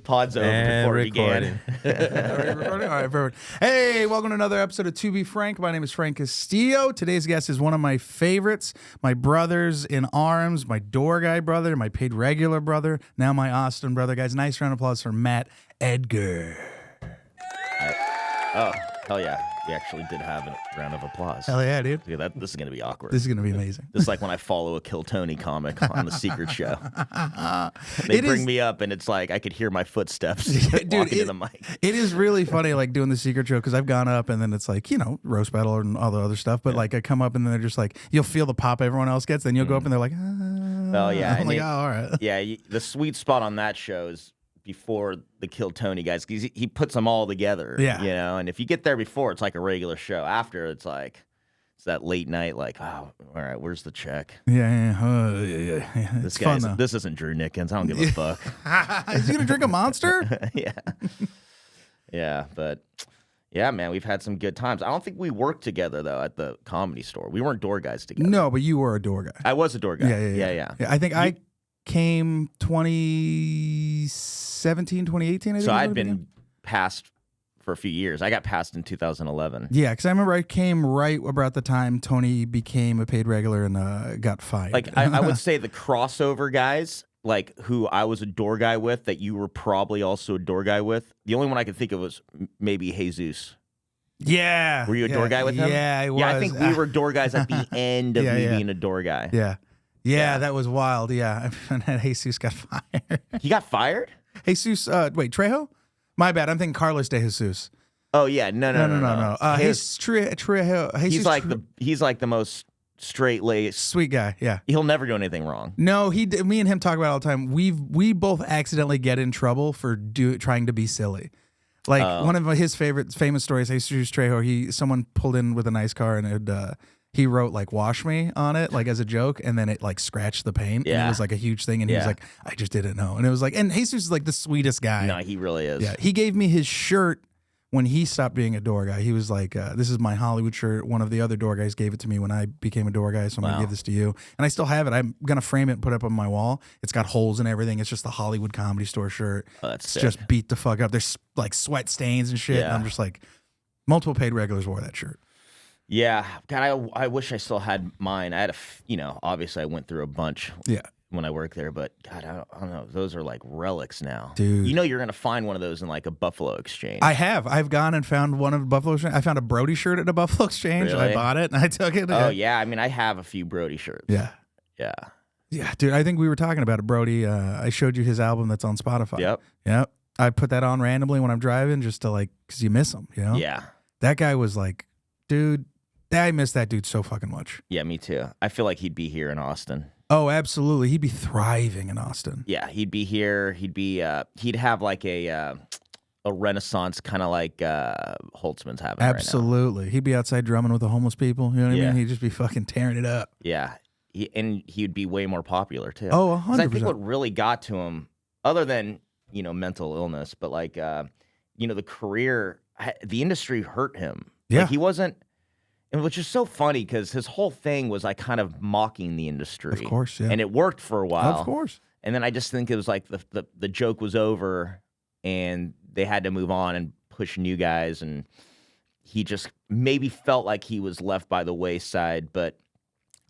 pod's over before it began. All right, perfect. Hey, welcome to another episode of To Be Frank. My name is Frank Castillo. Today's guest is one of my favorites, my brothers in arms, my door guy brother, my paid regular brother, now my Austin brother. Guys, nice round of applause for Matt Edgar. Oh, hell yeah. We actually did have a round of applause. Hell yeah, dude. Dude, this is going to be awkward. This is going to be amazing. This is like when I follow a Kill Tony comic on The Secret Show. They bring me up, and it's like I could hear my footsteps walking to the mic. It is really funny, like, doing The Secret Show, because I've gone up, and then it's like, you know, roast battle and all the other stuff, but, like, I come up, and then they're just like, you'll feel the pop everyone else gets, then you'll go up, and they're like, oh, yeah. I'm like, oh, all right. Yeah, the sweet spot on that show is before the Kill Tony guys, because he puts them all together. Yeah. You know, and if you get there before, it's like a regular show. After, it's like, it's that late night, like, oh, all right, where's the check? Yeah. This guy's, this isn't Drew Nickens. I don't give a fuck. Is he going to drink a Monster? Yeah. Yeah, but yeah, man, we've had some good times. I don't think we worked together, though, at the Comedy Store. We weren't door guys together. No, but you were a door guy. I was a door guy. Yeah. I think I came 2017, 2018, I think. So I'd been passed for a few years. I got passed in 2011. Yeah, because I remember I came right about the time Tony became a paid regular and got fired. Like, I would say the crossover guys, like, who I was a door guy with, that you were probably also a door guy with. The only one I could think of was maybe Jesus. Yeah. Were you a door guy with him? Yeah, I was. Yeah, I think we were door guys at the end of me being a door guy. Yeah, that was wild. Yeah, and then Jesus got fired. He got fired? Jesus, wait, Trejo? My bad. I'm thinking Carlos de Jesus. Oh yeah, no. Trejo. He's like the most straight-laced, sweet guy. Yeah, he'll never do anything wrong. No, me and him talk about it all the time. We both accidentally get in trouble for trying to be silly. Like one of his famous stories, Jesus Trejo. Someone pulled in with a nice car and he wrote like "wash me" on it, like as a joke, and then it like scratched the paint. Yeah. And it was like a huge thing, and he was like, I just didn't know. And it was like, and Jesus is like the sweetest guy. No, he really is. Yeah. He gave me his shirt when he stopped being a door guy. He was like, this is my Hollywood shirt. One of the other door guys gave it to me when I became a door guy, so I'm going to give this to you. And I still have it. I'm going to frame it and put it up on my wall. It's got holes and everything. It's just the Hollywood Comedy Store shirt. Oh, that's it's sick. just beat the fuck up. There's like sweat stains and shit. Yeah. And I'm just like, multiple paid regulars wore that shirt. Yeah. God, I wish I still had mine. I had obviously I went through a bunch. Yeah. When I worked there, but God, I don't know. Those are like relics now, dude. You know, you're gonna find one of those in like a Buffalo Exchange. I've gone and found one of the Buffalo Exchange. I found a Brody shirt at a Buffalo Exchange. Really? And I bought it and I took it. Oh yeah, I mean, I have a few Brody shirts. Yeah, dude. I think we were talking about it, Brody. I showed you his album that's on Spotify. Yep. I put that on randomly when I'm driving, just to like, because you miss him, you know. Yeah. That guy was like, dude. I miss that dude so fucking much. Yeah, me too. I feel like he'd be here in Austin. Oh, absolutely. He'd be thriving in Austin. Yeah, he'd be here. He'd have like a renaissance kind of like Holtzman's having. Absolutely. Right now. He'd be outside drumming with the homeless people. You know what I mean? He'd just be fucking tearing it up. Yeah. He'd be way more popular too. Oh, 100%. I think what really got to him, other than, you know, mental illness, but like, you know, the career, the industry hurt him. Yeah. Like he wasn't. And which is so funny because his whole thing was like kind of mocking the industry. Of course, yeah. And it worked for a while. Of course. And then I just think it was like the joke was over and they had to move on and push new guys. And he just maybe felt like he was left by the wayside, but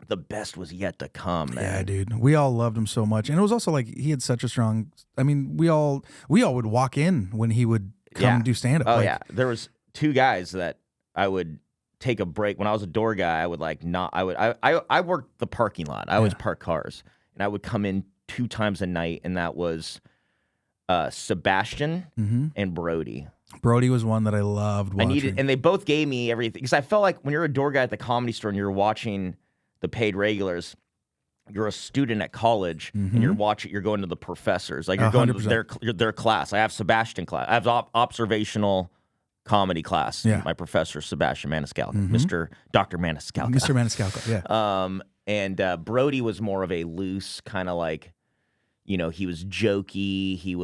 the best was yet to come, man. Yeah, dude. We all loved him so much. And it was also like he had such a strong, I mean, we all would walk in when he would come do stand-up. Oh, like, yeah. There was two guys that I would take a break. When I was a door guy, I would like not, I worked the parking lot. I always park cars. And I would come in 2 times a night, and that was Sebastian and Brody. Brody was one that I loved watching. And they both gave me everything. Because I felt like when you're a door guy at the Comedy Store and you're watching the paid regulars, you're a student at college and you're going to the professors. Like you're going to their class. I have Sebastian class. I have observational comedy class. Yeah. My professor, Sebastian Maniscalco, Dr. Maniscalco. Mr. Maniscalco, yeah. And Brody was more of a loose kind of like, you know, he was jokey. He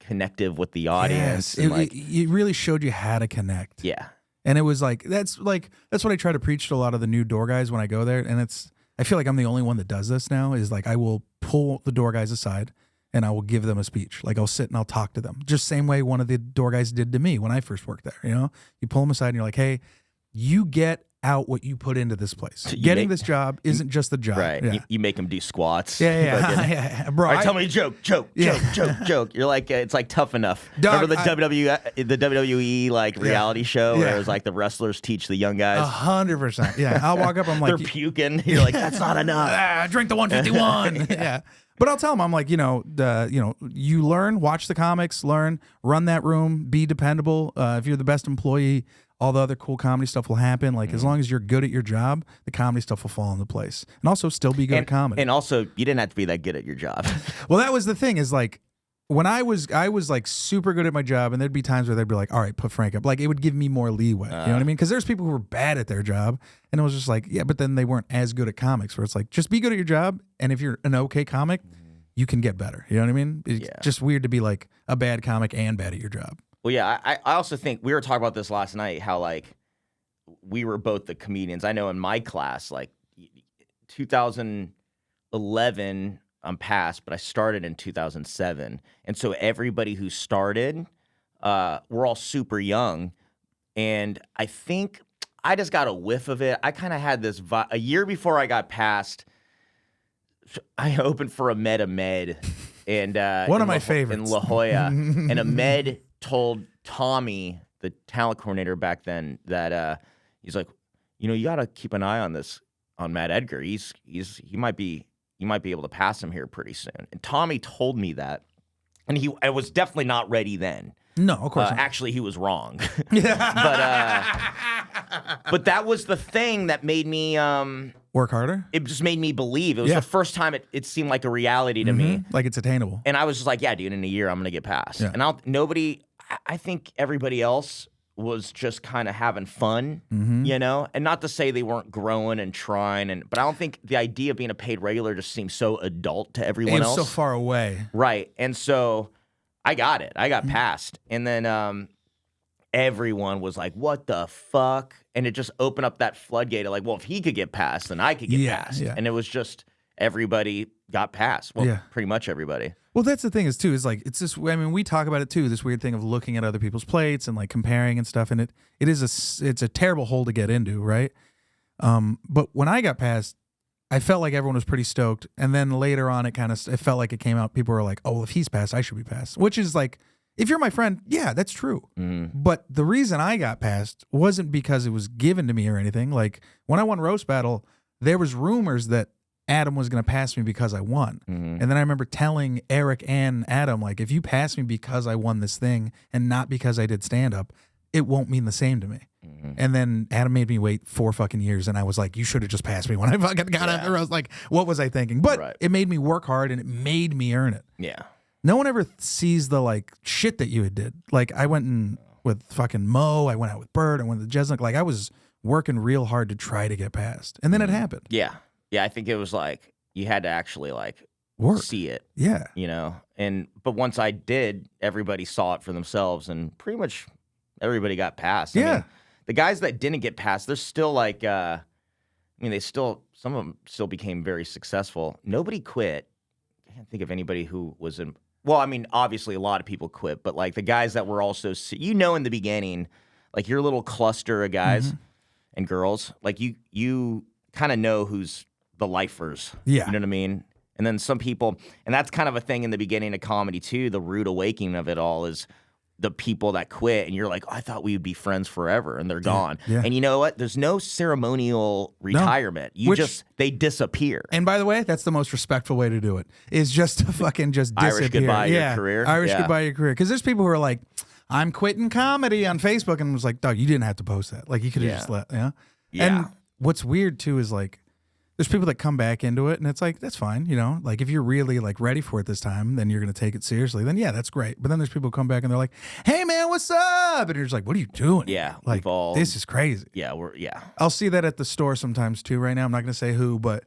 connective with the audience. Yes, it really showed you how to connect. Yeah. And it was like that's what I try to preach to a lot of the new door guys when I go there. And I feel like I'm the only one that does this now, is like I will pull the door guys aside and I will give them a speech. Like I'll sit and I'll talk to them. Just same way one of the door guys did to me when I first worked there. You know, you pull them aside and you're like, hey, you get out what you put into this place. Getting this job isn't just the job. Right. Yeah. You make them do squats. Yeah. Bro, all right, tell me a joke. You're like, it's like Tough Enough. Dog, remember the WWE like reality show where it was like the wrestlers teach the young guys? 100%. Yeah. I'll walk up, I'm like, they're puking. You're like, that's not enough. Drink the 151. Yeah. But I'll tell them, I'm like, you learn, watch the comics, learn, run that room, be dependable. If you're the best employee, all the other cool comedy stuff will happen. Like, as long as you're good at your job, the comedy stuff will fall into place. And also still be good at comedy. And also, you didn't have to be that good at your job. Well, that was the thing is like, when I was like super good at my job, and there'd be times where they'd be like, all right, put Frank up. Like, it would give me more leeway. You know what I mean? Because there's people who were bad at their job, and it was just like, yeah, but then they weren't as good at comics, where it's like, just be good at your job, and if you're an okay comic, you can get better. You know what I mean? It's just weird to be like a bad comic and bad at your job. Well, yeah, I also think we were talking about this last night, how like we were both the comedians. I know in my class, like 2011, I'm past, but I started in 2007. And so everybody who started, we're all super young. And I think I just got a whiff of it. I kind of had this a year before I got past, I opened for Ahmed and one of my favorites in La Jolla. And Ahmed told Tommy, the talent coordinator back then, that he's like, you got to keep an eye on this, on Matt Edgar. He might be able to pass him here pretty soon. And Tommy told me that, and I was definitely not ready then. No, of course not. Actually, he was wrong. But that was the thing that made me work harder. It just made me believe. It was the first time it seemed like a reality to me. Like it's attainable. And I was just like, yeah, dude, in a year I'm gonna get past. Yeah. And I think everybody else was just kind of having fun, and not to say they weren't growing and trying, but I don't think the idea of being a paid regular just seemed so adult to everyone else. It was so far away. Right. And so I got it. I got past. And then everyone was like, what the fuck? And it just opened up that floodgate of like, well, if he could get past, then I could get past. Yeah. And it was just everybody got past. Well, pretty much everybody. Well, that's the thing is like, it's this, I mean, we talk about it too, this weird thing of looking at other people's plates and like comparing and stuff. And it's a terrible hole to get into, right? But when I got past, I felt like everyone was pretty stoked. And then later on, it felt like it came out. People were like, oh, well, if he's passed, I should be passed. Which is like, if you're my friend, yeah, that's true. But the reason I got passed wasn't because it was given to me or anything. Like when I won Roast Battle, there was rumors that Adam was going to pass me because I won. And then I remember telling Eric and Adam, like, if you pass me because I won this thing and not because I did stand-up, it won't mean the same to me. And then Adam made me wait 4 fucking years, and I was like, you should have just passed me when I fucking got out there. I was like, what was I thinking? But it made me work hard, and it made me earn it. Yeah. No one ever sees the, like, shit that you did. Like, I went in with fucking Mo, I went out with Bird, I went with Jesnick. Like, I was working real hard to try to get past. And then it happened. Yeah. Yeah, I think it was like you had to actually like see it. Yeah. But once I did, everybody saw it for themselves, and pretty much everybody got past. I mean, the guys that didn't get past, they're still like some of them still became very successful. Nobody quit. I can't think of anybody who was in. Well, I mean, obviously a lot of people quit, but like the guys that were also, in the beginning, like your little cluster of guys and girls, like you kind of know who's the lifers. Yeah. You know what I mean? And then some people, and that's kind of a thing in the beginning of comedy too, the rude awakening of it all is the people that quit, and you're like, oh, I thought we would be friends forever, and they're gone. Yeah. And you know what? There's no ceremonial retirement. They disappear. And by the way, that's the most respectful way to do it, is just to fucking just disappear. Irish goodbye your career. Irish goodbye your career. Because there's people who are like, I'm quitting comedy on Facebook, and I was like, dog, you didn't have to post that. Like, you could have just let, Yeah. And what's weird too is like, there's people that come back into it, and it's like, that's fine, like if you're really like ready for it this time, then you're gonna take it seriously. Then yeah, that's great. But then there's people who come back and they're like, hey man, what's up? And you're just like, what are you doing? Yeah, like this is crazy. Yeah, I'll see that at the store sometimes too. Right now, I'm not gonna say who, but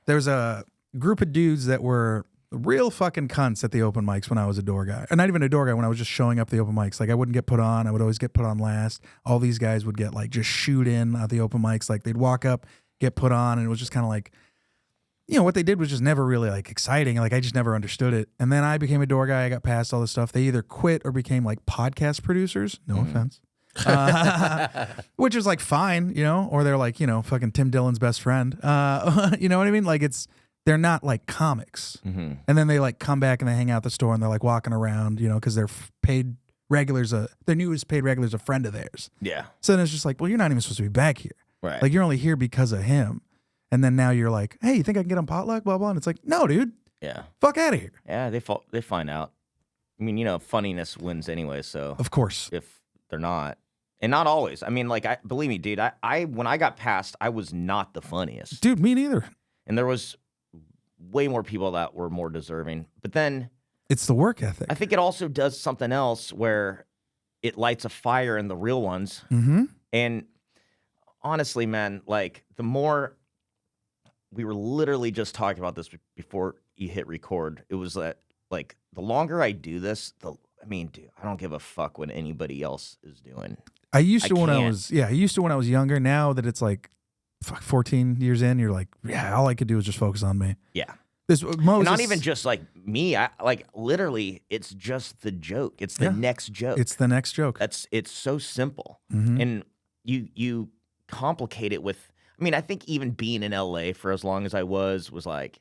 there's a group of dudes that were real fucking cunts at the open mics when I was a door guy. Or not even a door guy, when I was just showing up at the open mics. Like I wouldn't get put on. I would always get put on last. All these guys would get like just shoot in at the open mics. Like they'd walk up, get put on, and it was just kind of like, what they did was just never really like exciting. Like I just never understood it. And then I became a door guy. I got past all this stuff. They either quit or became like podcast producers. No offense. Which is like fine, or they're like, fucking Tim Dillon's best friend. You know what I mean? Like they're not like comics. And then they like come back and they hang out at the store and they're like walking around, because their paid regulars, their newest paid regular's a friend of theirs. Yeah. So then it's just like, well, you're not even supposed to be back here. Right. Like you're only here because of him. And then now you're like, hey, you think I can get on potluck? Blah, blah. And it's like, no, dude. Yeah. Fuck out of here. Yeah, they find out. I mean, funniness wins anyway, so. Of course. If they're not. And not always. I mean, like, believe me, dude, I when I got passed, I was not the funniest. Dude, me neither. And there was way more people that were more deserving. But then. It's the work ethic. I think it also does something else where it lights a fire in the real ones. And honestly, man, like, the more. We were literally just talking about this before you hit record. It was that, like, the longer I do this, dude, I don't give a fuck what anybody else is doing. I used to when I was younger. Now that it's like 14 years in, you're like, yeah, all I could do is just focus on me. Yeah. Not even just like me. Like literally, it's just the joke. It's the next joke. It's the next joke. It's so simple. And you complicate it with. I think even being in LA for as long as I was like,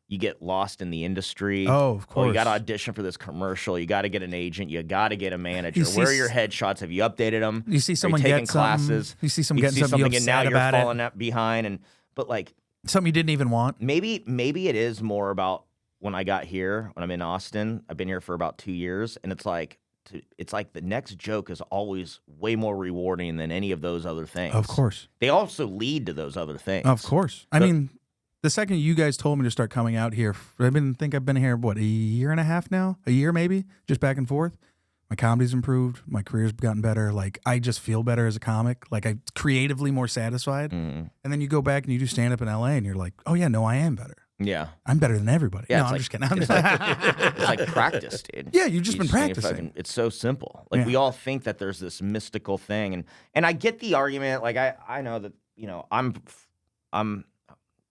you get lost in the industry. Oh, of course. You got to audition for this commercial. You got to get an agent. You got to get a manager. Where are your headshots? Have you updated them? You see someone taking classes. You see someone getting something, and now you're falling behind. But like something you didn't even want. Maybe it is more about when I got here. When I'm in Austin, I've been here for about 2 years, and it's like the next joke is always way more rewarding than any of those other things. Of course. They also lead to those other things. Of course. I mean, the second you guys told me to start coming out here, I've been here, what, a year and a half now? A year maybe? Just back and forth. My comedy's improved. My career's gotten better. Like, I just feel better as a comic. Like, I'm creatively more satisfied. And then you go back and you do stand-up in LA and you're like, oh, yeah, no, I am better. Yeah. I'm better than everybody. Yeah, no, I'm just kidding. It's like practice, dude. Yeah, you've just been practicing. It's so simple. Like, we all think that there's this mystical thing. And I get the argument. Like, I know that, I'm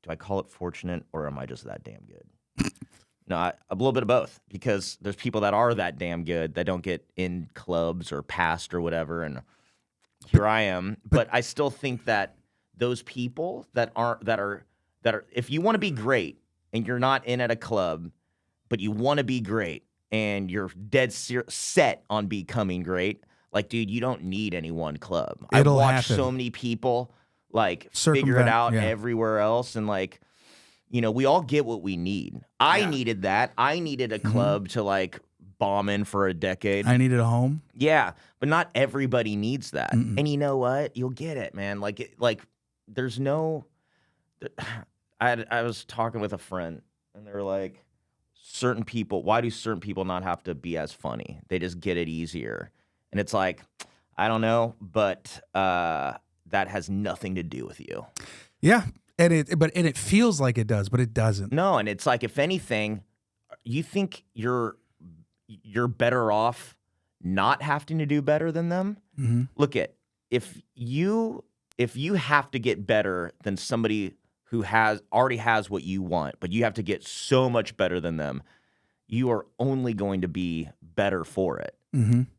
do I call it fortunate or am I just that damn good? No, a little bit of both. Because there's people that are that damn good that don't get in clubs or passed or whatever. And here I am. But I still think that those people that are, if you want to be great and you're not in at a club, but you want to be great and you're dead set on becoming great, like, dude, you don't need any one club. I've watched so many people, like, figure it out everywhere else. And, like, we all get what we need. I needed that. I needed a club to, like, bomb in for a decade. I needed a home. Yeah, but not everybody needs that. And you know what? You'll get it, man. Like, there's no... I was talking with a friend, and they were like, why do certain people not have to be as funny? They just get it easier. And it's like, I don't know, but that has nothing to do with you. Yeah, and it feels like it does, but it doesn't. No, and it's like, if anything, you think you're better off not having to do better than them? Look if you have to get better than somebody who already has what you want, but you have to get so much better than them, you are only going to be better for it.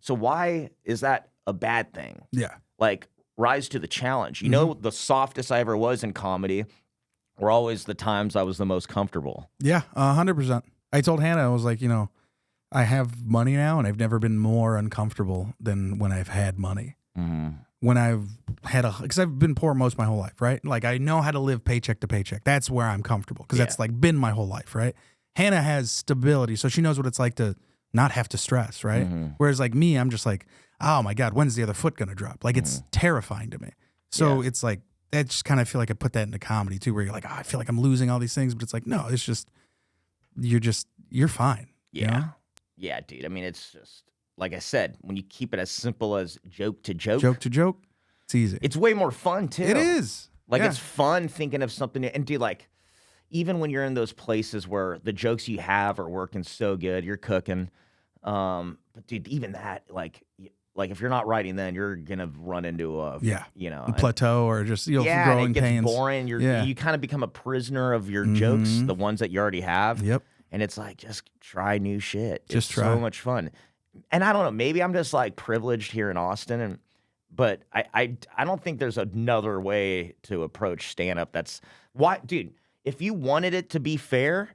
So why is that a bad thing? Yeah. Like, rise to the challenge. The softest I ever was in comedy were always the times I was the most comfortable. Yeah, 100%. I told Hannah, I was like, I have money now, and I've never been more uncomfortable than when I've had money. When I've had because I've been poor most of my whole life, right? Like, I know how to live paycheck to paycheck. That's where I'm comfortable, because that's like been my whole life, right? Hannah has stability, so she knows what it's like to not have to stress, right? Whereas like me, I'm just like, oh my God, when's the other foot gonna drop? Like, it's terrifying to me. So it's like, I just kind of feel like I put that into comedy too, where you're like, oh, I feel like I'm losing all these things, but it's like, no, it's just, you're fine. Yeah. Yeah, dude. I mean, it's just, like I said, when you keep it as simple as joke to joke. Joke to joke, it's easy. It's way more fun, too. It is. Like, it's fun thinking of something. And, dude, like, even when you're in those places where the jokes you have are working so good, you're cooking. But, dude, even that, like, like if you're not writing, then you're gonna run into a a plateau or just growing and it gets pains. Boring. You kind of become a prisoner of your jokes, the ones that you already have. Yep. And it's like just try new shit. Just it's try. So much fun. And I don't know, maybe I'm just like privileged here in Austin, but I don't think there's another way to approach stand-up. That's why, dude. If you wanted it to be fair,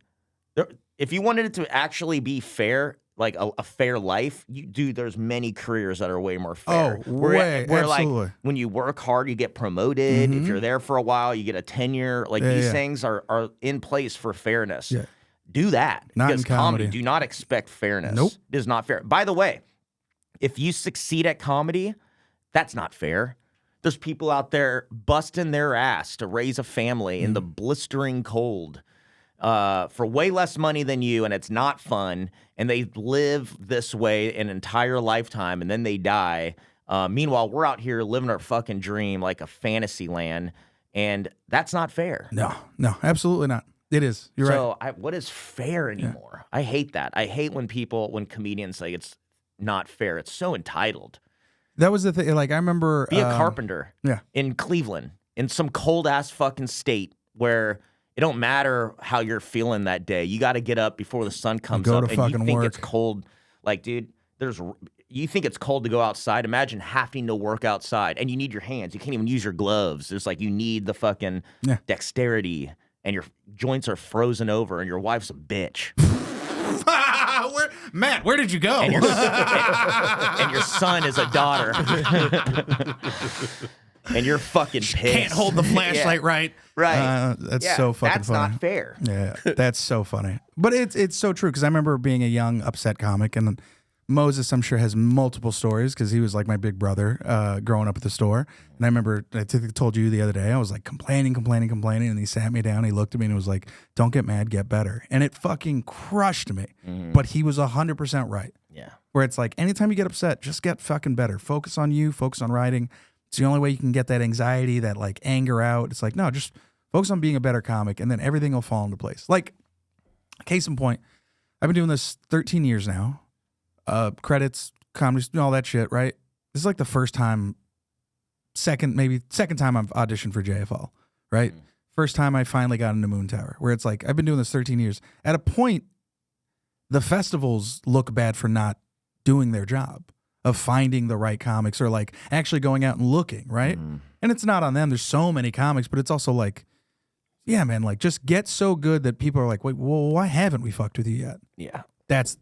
if you wanted it to actually be fair, like a fair life, there's many careers that are way more fair. Oh, where absolutely. Like when you work hard, you get promoted. If you're there for a while, you get a tenure. Like these things are in place for fairness. Yeah. Do that. Not because in comedy. Do not expect fairness. Nope. It is not fair. By the way, if you succeed at comedy, that's not fair. There's people out there busting their ass to raise a family in the blistering cold for way less money than you, and it's not fun, and they live this way an entire lifetime, and then they die. Meanwhile, we're out here living our fucking dream like a fantasy land, and that's not fair. No, absolutely not. It is. You're right. So what is fair anymore? I hate that. I hate when comedians say it's not fair. It's so entitled. That was the thing. Like, I remember... Be a carpenter in Cleveland, in some cold-ass fucking state where it don't matter how you're feeling that day. You got to get up before the sun comes up. And you think it's cold. Like, dude, you think it's cold to go outside. Imagine having to work outside, and you need your hands. You can't even use your gloves. There's like, you need the fucking dexterity, and your joints are frozen over, and your wife's a bitch. Matt, where did you go? And your son is a daughter. And you're fucking pissed. Can't hold the flashlight right. Right. That's so fucking that's funny. That's not fair. Yeah, that's so funny. But it's so true, because I remember being a young, upset comic, and Moses, I'm sure, has multiple stories, because he was like my big brother growing up at the store. And I remember, I told you the other day, I was like complaining, and he sat me down, he looked at me and was like, don't get mad, get better. And it fucking crushed me. But he was 100% right. Yeah. Where it's like, anytime you get upset, just get fucking better. Focus on you, focus on writing. It's the only way you can get that anxiety, that like anger out. It's like, no, just focus on being a better comic, and then everything will fall into place. Like, case in point, I've been doing this 13 years now. Credits, comedy, all that shit, right? This is like the second time I've auditioned for JFL, right? First time I finally got into Moon Tower, where it's like, I've been doing this 13 years. At a point, the festivals look bad for not doing their job of finding the right comics, or like actually going out and looking, right? And it's not on them. There's so many comics, but it's also like, yeah, man, like just get so good that people are like, wait, well, why haven't we fucked with you yet? Yeah. That's,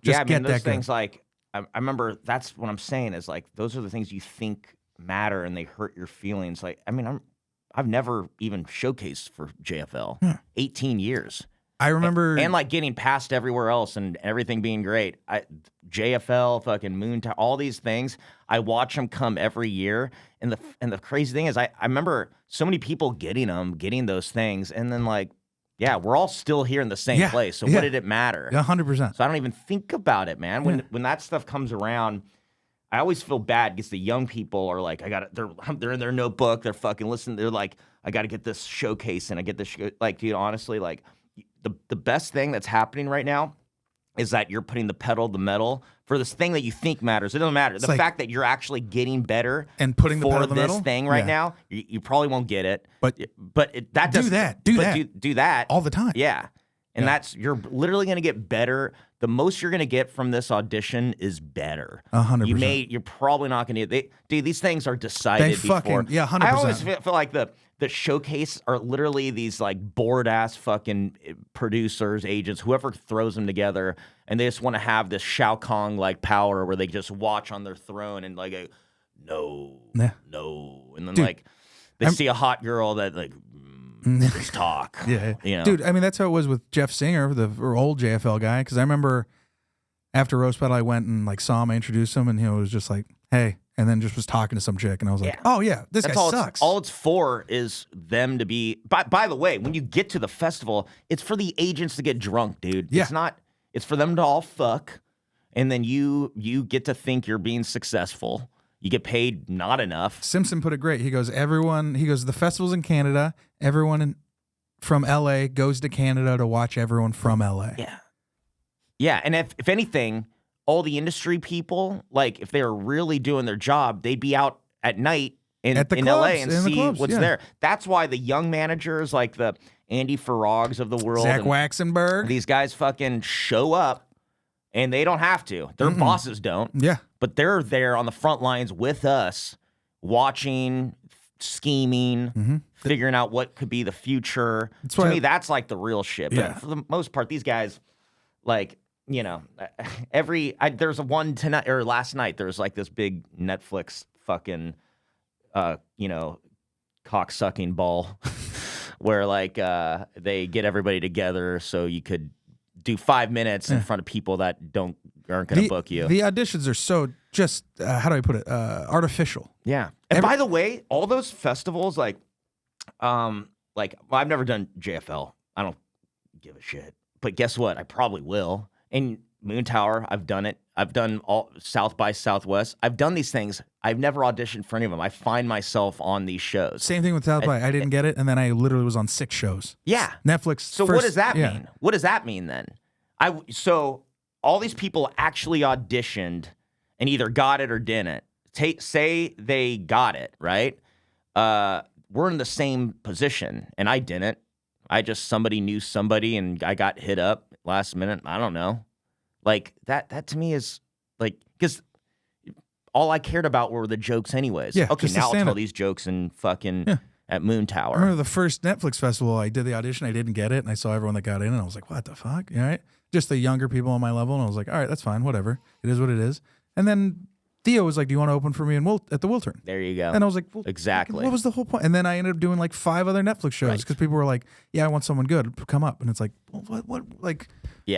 just get those that things good. like, I remember that's what I'm saying is like, those are the things you think matter and they hurt your feelings. Like, I mean, I've never even showcased for JFL. 18 years. I remember. And like getting past everywhere else and everything being great. JFL, fucking Moon Tower, all these things, I watch them come every year. And the crazy thing is I remember so many people getting those things. And then like, yeah, we're all still here in the same place. So what did it matter? 100%. So I don't even think about it, man. When that stuff comes around, I always feel bad because the young people are like, they're in their notebook, they're fucking listening. They're like, I got to get this showcase and I get this like, dude, honestly, like the best thing that's happening right now is that you're putting the pedal to the metal for this thing that you think matters. It doesn't matter. The fact that you're actually getting better and putting the pedal to the metal for this thing right now, you probably won't get it. But do that all the time. Yeah, and you're literally going to get better. The most you're going to get from this audition is better. 100%. You're probably not going to. Dude, these things are decided before. 100%. I always feel like the showcase are literally these like bored ass fucking producers, agents, whoever throws them together, and they just want to have this Shao Kahn like power where they just watch on their throne and like no, and then like they see a hot girl that like just talk. Dude. I mean, that's how it was with Jeff Singer, the old JFL guy. Because I remember after Roast Battle, I went and like saw him, I introduced him, and he was just like, "Hey." And then just was talking to some chick, and I was like, "Oh yeah, this guy sucks." All it's for is them to be. By the way, when you get to the festival, it's for the agents to get drunk, dude. Yeah. It's not. It's for them to all fuck, and then you get to think you're being successful. You get paid not enough. Simpson put it great. He goes, the festival's in Canada. Everyone from LA goes to Canada to watch everyone from LA. Yeah. Yeah, and if anything, all the industry people, like if they were really doing their job, they'd be out at night in LA and see what's there. That's why the young managers like the Andy Farrags of the world, Zach Waxenberg, these guys fucking show up and they don't have to. Their bosses don't. Yeah. But they're there on the front lines with us, watching, scheming, figuring out what could be the future. To me, that's like the real shit. But for the most part, these guys, like, you know, there's a one tonight or last night, there was like this big Netflix fucking, you know, cock-sucking ball where like they get everybody together so you could do 5 minutes in front of people that aren't going to book you. The auditions are so just, how do I put it, artificial. Yeah. And by the way, all those festivals, like well, I've never done JFL. I don't give a shit. But guess what? I probably will. And Moon Tower, I've done it. I've done all South by Southwest. I've done these things. I've never auditioned for any of them. I find myself on these shows. Same thing with South by. I didn't get it, and then I literally was on 6 shows. Yeah. Netflix. So what does that mean? What does that mean then? So all these people actually auditioned and either got it or didn't. Say they got it, right? We're in the same position, and I didn't. Somebody knew somebody, and I got hit up last minute. I don't know. Like, that to me is, like, because all I cared about were the jokes anyways. Yeah, okay, now I'll tell these jokes in fucking at Moon Tower. I remember the first Netflix festival, I did the audition, I didn't get it, and I saw everyone that got in, and I was like, what the fuck? All right? Just the younger people on my level, and I was like, all right, that's fine, whatever. It is what it is. And then Theo was like, do you want to open for me at the Wiltern? There you go. And I was like, well, exactly. What was the whole point? And then I ended up doing like 5 other Netflix shows because people were like, yeah, I want someone good. Come up. And it's like, well, what like,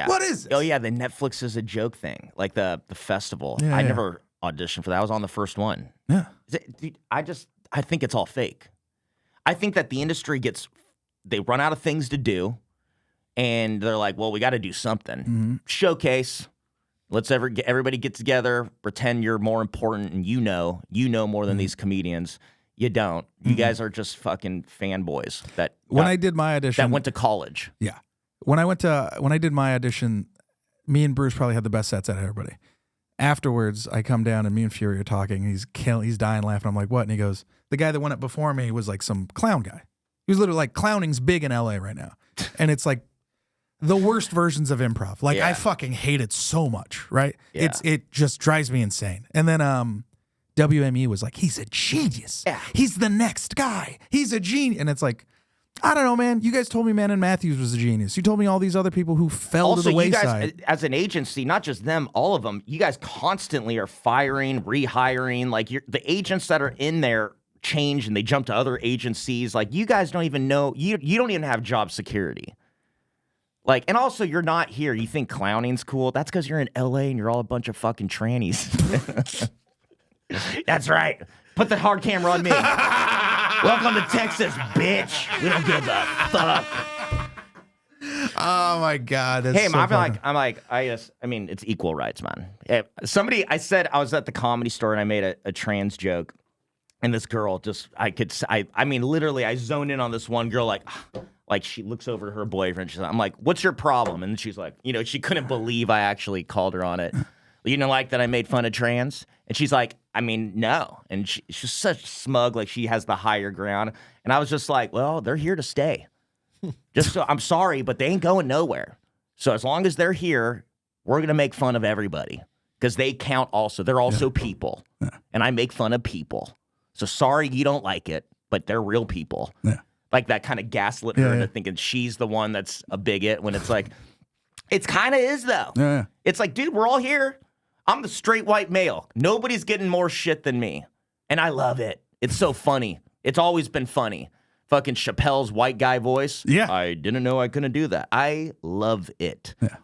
what is this? Oh, yeah, the Netflix is a joke thing. Like the festival. Yeah, I never auditioned for that. I was on the first one. Yeah. Dude, I think it's all fake. I think that the industry they run out of things to do, and they're like, well, we got to do something. Showcase. Let's everybody get together, pretend you're more important, and you know more than these comedians. You don't. You guys are just fucking fanboys I did my audition that went to college. Yeah. When I did my audition, me and Bruce probably had the best sets out of everybody. Afterwards, I come down and me and Fury are talking. He's dying laughing. I'm like, what? And he goes, the guy that went up before me was like some clown guy. He was literally like, clowning's big in LA right now. And it's like the worst versions of improv. Like, I fucking hate it so much, right? Yeah. It just drives me insane. And then WME was like, he's a genius. Yeah. He's the next guy. He's a genius. And it's like, I don't know, man. You guys told me Mannon Matthews was a genius. You told me all these other people who fell to the wayside. Also, you guys, as an agency, not just them, all of them, you guys constantly are firing, rehiring. Like, the agents that are in there change and they jump to other agencies. Like, you guys don't even know. You don't even have job security. Like, and also, you're not here. You think clowning's cool? That's because you're in LA and you're all a bunch of fucking trannies. That's right. Put the hard camera on me. Welcome to Texas, bitch. We don't give a fuck. Oh my God. That's hey, man, I mean, it's equal rights, man. I said I was at the Comedy Store and I made a trans joke, and this girl I mean, literally, I zoned in on this one girl, like she looks over to her boyfriend. I'm like, what's your problem? And she's like, she couldn't believe I actually called her on it. You know, like that I made fun of trans? And she's like, I mean, no. And she's such smug, like she has the higher ground. And I was just like, well, they're here to stay. I'm sorry, but they ain't going nowhere. So as long as they're here, we're going to make fun of everybody. Because they count also. They're also people. Yeah. And I make fun of people. So sorry you don't like it, but they're real people. Yeah. Like that kind of gaslit her into thinking she's the one that's a bigot when it's like, it's kind of is though. Yeah. It's like, dude, we're all here. I'm the straight white male. Nobody's getting more shit than me. And I love it. It's so funny. It's always been funny. Fucking Chappelle's white guy voice. Yeah. I didn't know I couldn't do that. I love it. Yeah.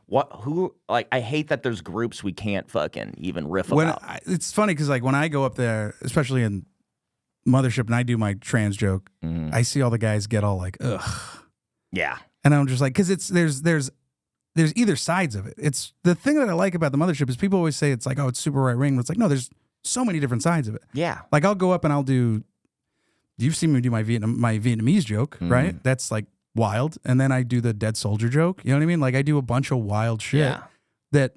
I hate that there's groups we can't fucking even riff about. It's funny because like when I go up there, especially in Mothership, and I do my trans joke, I see all the guys get all like, ugh. Yeah. And I'm just like, because there's either sides of it. It's the thing that I like about the Mothership is people always say it's like, oh, it's super right wing. But it's like, no, there's so many different sides of it. Yeah. Like I'll go up and I'll do, you've seen me do my Vietnamese joke, right? That's like wild. And then I do the dead soldier joke. You know what I mean? Like I do a bunch of wild shit that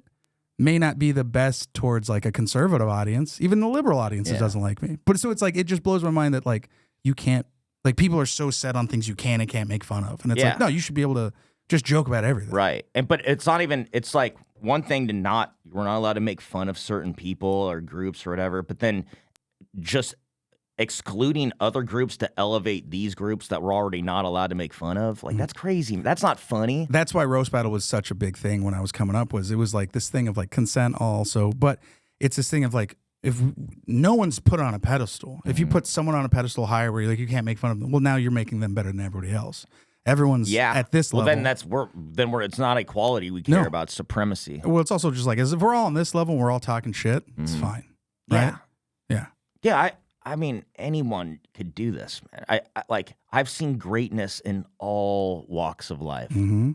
may not be the best towards like a conservative audience. Even the liberal audience doesn't like me. But so it's like, it just blows my mind that like you can't, like people are so set on things you can and can't make fun of. And it's like, no, you should be able to just joke about everything. Right. But it's not even, it's like one thing to not, we're not allowed to make fun of certain people or groups or whatever, but then just excluding other groups to elevate these groups that we're already not allowed to make fun of, like that's crazy. That's not funny. That's why roast battle was such a big thing when I was coming up. Was it was like this thing of like consent also, but it's this thing of like, if no one's put on a pedestal, if you put someone on a pedestal higher where you're like you can't make fun of them, well now you're making them better than everybody else. Everyone's at this level. Well, then it's not equality we care about, supremacy. Well, it's also just like as if we're all on this level, we're all talking shit. It's fine, right? Yeah. I mean, anyone could do this, man. I've seen greatness in all walks of life,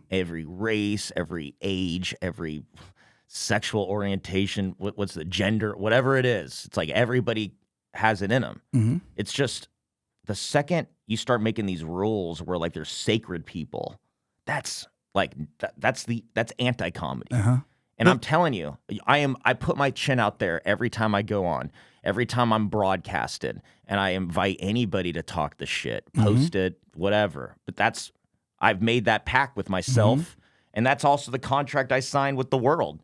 every race, every age, every sexual orientation. What's the gender? Whatever it is, it's like everybody has it in them. It's just the second you start making these rules where like there's sacred people, that's like that's anti-comedy. And I'm telling you, I put my chin out there every time I go on, every time I'm broadcasted, and I invite anybody to talk the shit, post it, whatever. But I've made that pact with myself, and that's also the contract I signed with the world.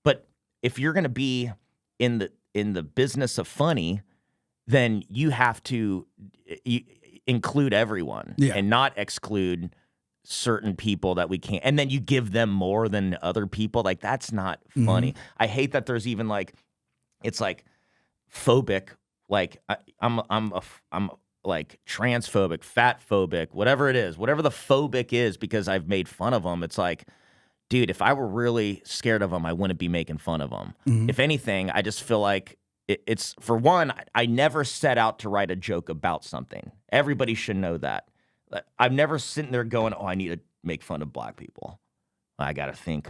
But if you're going to be in the business of funny, then you have to include everyone and not exclude certain people that we can't, and then you give them more than other people. Like that's not funny. I hate that there's even like, it's like phobic. Like I'm like transphobic, fat phobic, whatever it is, whatever the phobic is, because I've made fun of them. It's like, dude, if I were really scared of them, I wouldn't be making fun of them. If anything, I just feel like it's for one, I never set out to write a joke about something. Everybody should know that. I'm never sitting there going, oh, I need to make fun of black people. I got to think.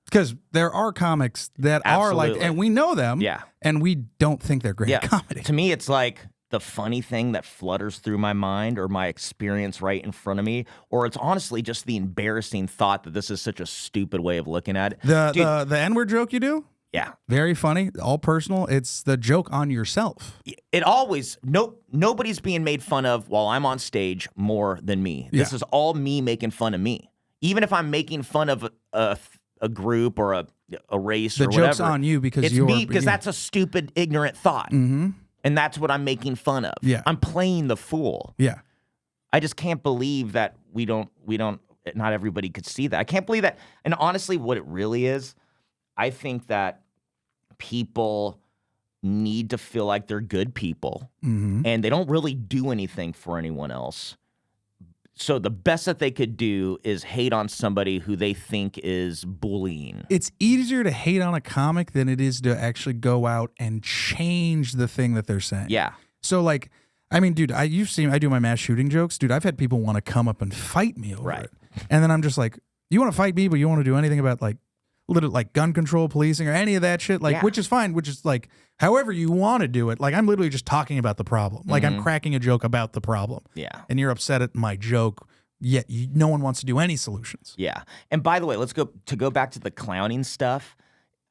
Because there are comics that are like, and we know them, and we don't think they're great comedy. To me, it's like the funny thing that flutters through my mind or my experience right in front of me, or it's honestly just the embarrassing thought that this is such a stupid way of looking at it. The N-word joke you do? Yeah. Very funny, all personal. It's the joke on yourself. It always, nobody's being made fun of while I'm on stage more than me. This is all me making fun of me. Even if I'm making fun of a group or a race or whatever. The joke's on you because it's me, because that's a stupid, ignorant thought. And that's what I'm making fun of. I'm playing the fool. I just can't believe that we don't, not everybody could see that. I can't believe that. And honestly, what it really is, I think that people need to feel like they're good people, and they don't really do anything for anyone else. So the best that they could do is hate on somebody who they think is bullying. It's easier to hate on a comic than it is to actually go out and change the thing that they're saying. So like, I mean, dude, you've seen I do my mass shooting jokes. Dude, I've had people want to come up and fight me over it. And then I'm just like, you want to fight me, but you want to do anything about like like gun control, policing, or any of that shit, like which is fine, which is like however you want to do it. Like I'm literally just talking about the problem. Like I'm cracking a joke about the problem. And you're upset at my joke, yet no one wants to do any solutions. And by the way, let's go back to the clowning stuff.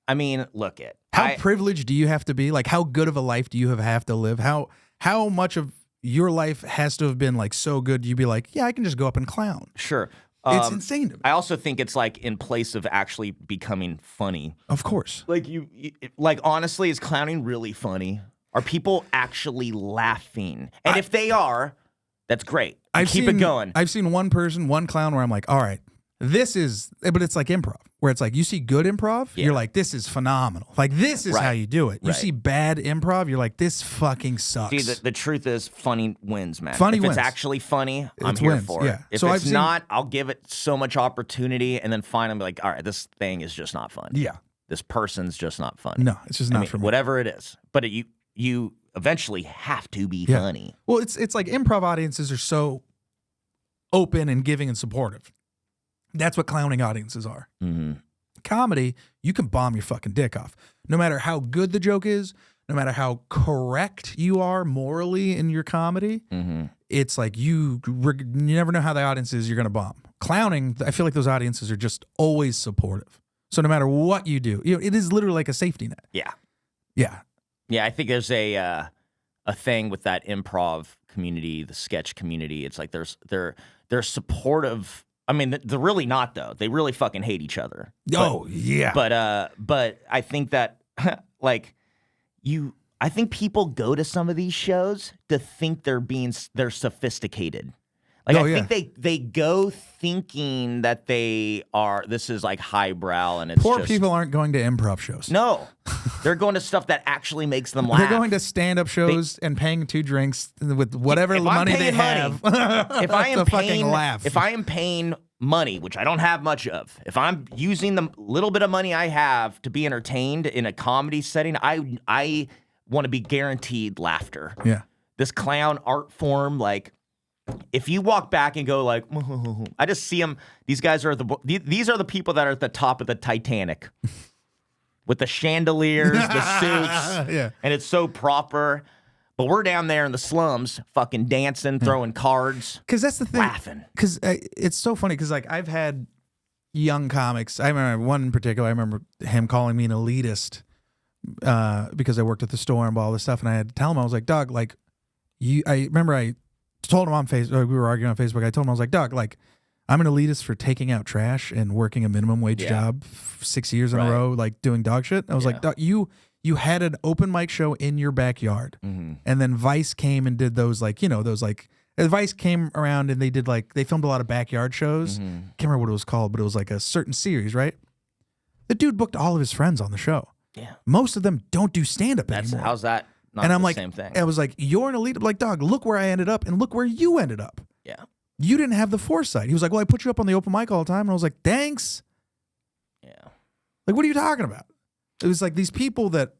I mean, look it. How privileged do you have to be? Like how good of a life do you have to live? How much of your life has to have been like so good you'd be like, yeah, I can just go up and clown. Sure. It's insane to me. I also think it's like in place of actually becoming funny. Of course. Like like honestly, is clowning really funny? Are people actually laughing? And if they are, that's great. Keep it going. I've seen one clown where I'm like, all right, this is, but it's like improv, where it's like you see good improv, you're like, this is phenomenal. Like this is how you do it. You see bad improv, you're like, this fucking sucks. See, the truth is funny wins, man. Funny if wins. It's actually funny, I'm here for it. If it's not, I'll give it so much opportunity, and then finally be like, all right, this thing is just not fun. This person's just not fun. No, it's just not for me. Whatever it is. But you eventually have to be funny. Well, it's like improv audiences are so open and giving and supportive. That's what clowning audiences are. Comedy, you can bomb your fucking dick off. No matter how good the joke is, no matter how correct you are morally in your comedy, it's like you never know how the audience is, you're going to bomb. Clowning, I feel like those audiences are just always supportive. So no matter what you do, it is literally like a safety net. Yeah. Yeah. Yeah, I think there's a thing with that improv community, the sketch community. It's like they're supportive. I mean, they're really not though. They really fucking hate each other. Yeah. But I think that like I think people go to some of these shows to think they're sophisticated. Like I think they go thinking that this is like highbrow and it's poor people aren't going to improv shows. No, they're going to stuff that actually makes them laugh. They're going to stand-up shows and paying 2 drinks with whatever money they have. If I am paying money, which I don't have much of, if I'm using the little bit of money I have to be entertained in a comedy setting, I want to be guaranteed laughter. Yeah, this clown art form, like. If you walk back and go like, I just see them. These guys are these are the people that are at the top of the Titanic, with the chandeliers, the suits, and it's so proper. But we're down there in the slums, fucking dancing, throwing cards. Because that's the thing, laughing. Because it's so funny. Because like I've had young comics. I remember one in particular. I remember him calling me an elitist because I worked at the store and all this stuff, and I had to tell him, I was like, Doug, like I remember I told him on Facebook, we were arguing on Facebook, I told him, I was like, Doug, like, I'm an elitist for taking out trash and working a minimum wage job 6 years in a row, like doing dog shit. I was like, Doug, you had an open mic show in your backyard, and then Vice came and did those, like, Vice came around and they filmed a lot of backyard shows. Can't remember what it was called, but it was like a certain series, right? The dude booked all of his friends on the show. Yeah. Most of them don't do stand-up anymore. How's that? And I'm the like, same thing. I was like, you're an elite. I'm like, Dog, look where I ended up and look where you ended up. Yeah. You didn't have the foresight. He was like, well, I put you up on the open mic all the time. And I was like, thanks. Yeah. Like, what are you talking about? It was like these people that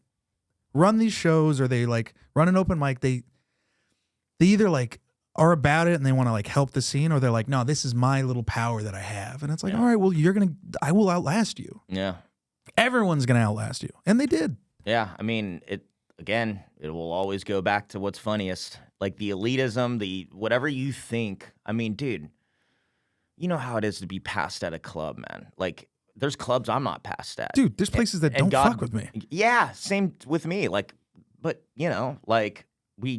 run these shows or they like run an open mic. They either like are about it and they want to like help the scene, or they're like, no, this is my little power that I have. And it's like, all right, well, I will outlast you. Yeah. Everyone's going to outlast you. And they did. Yeah. I mean, Again, it will always go back to what's funniest. Like the elitism, the whatever you think. I mean, dude, you know how it is to be passed at a club, man. Like, there's clubs I'm not passed at. Dude, there's places that don't fuck with me. Yeah, same with me. Like, but, like, we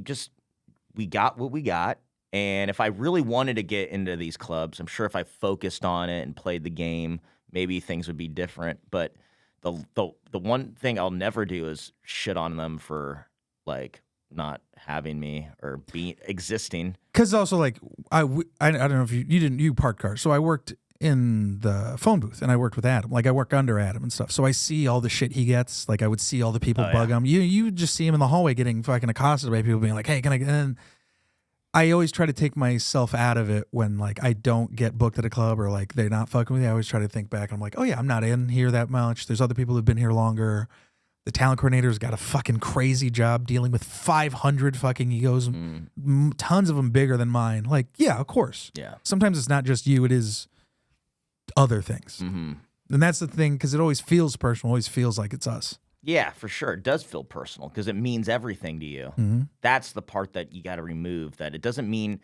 got what we got. And if I really wanted to get into these clubs, I'm sure if I focused on it and played the game, maybe things would be different. But the one thing I'll never do is shit on them for like not having me or existing. Because also like I don't know if you parked cars, so I worked in the phone booth and I worked with Adam. Like I work under Adam and stuff, so I see all the shit he gets. Like I would see all the people bug him. You just see him in the hallway getting fucking accosted by people being like, hey, can I? And I always try to take myself out of it when like I don't get booked at a club or like they're not fucking with me. I always try to think back and I'm like, oh yeah, I'm not in here that much. There's other people who've been here longer. The talent coordinator's got a fucking crazy job dealing with 500 fucking egos, tons of them bigger than mine. Like, yeah, of course. Yeah. Sometimes it's not just you, it is other things. And that's the thing, because it always feels personal, always feels like it's us. Yeah, for sure. It does feel personal because it means everything to you. That's the part that you got to remove. That it doesn't mean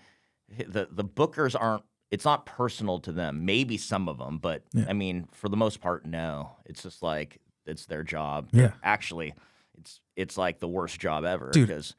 the bookers aren't. It's not personal to them. Maybe some of them, but I mean, for the most part, no. It's just like it's their job. Yeah. Actually, it's like the worst job ever. Dude, because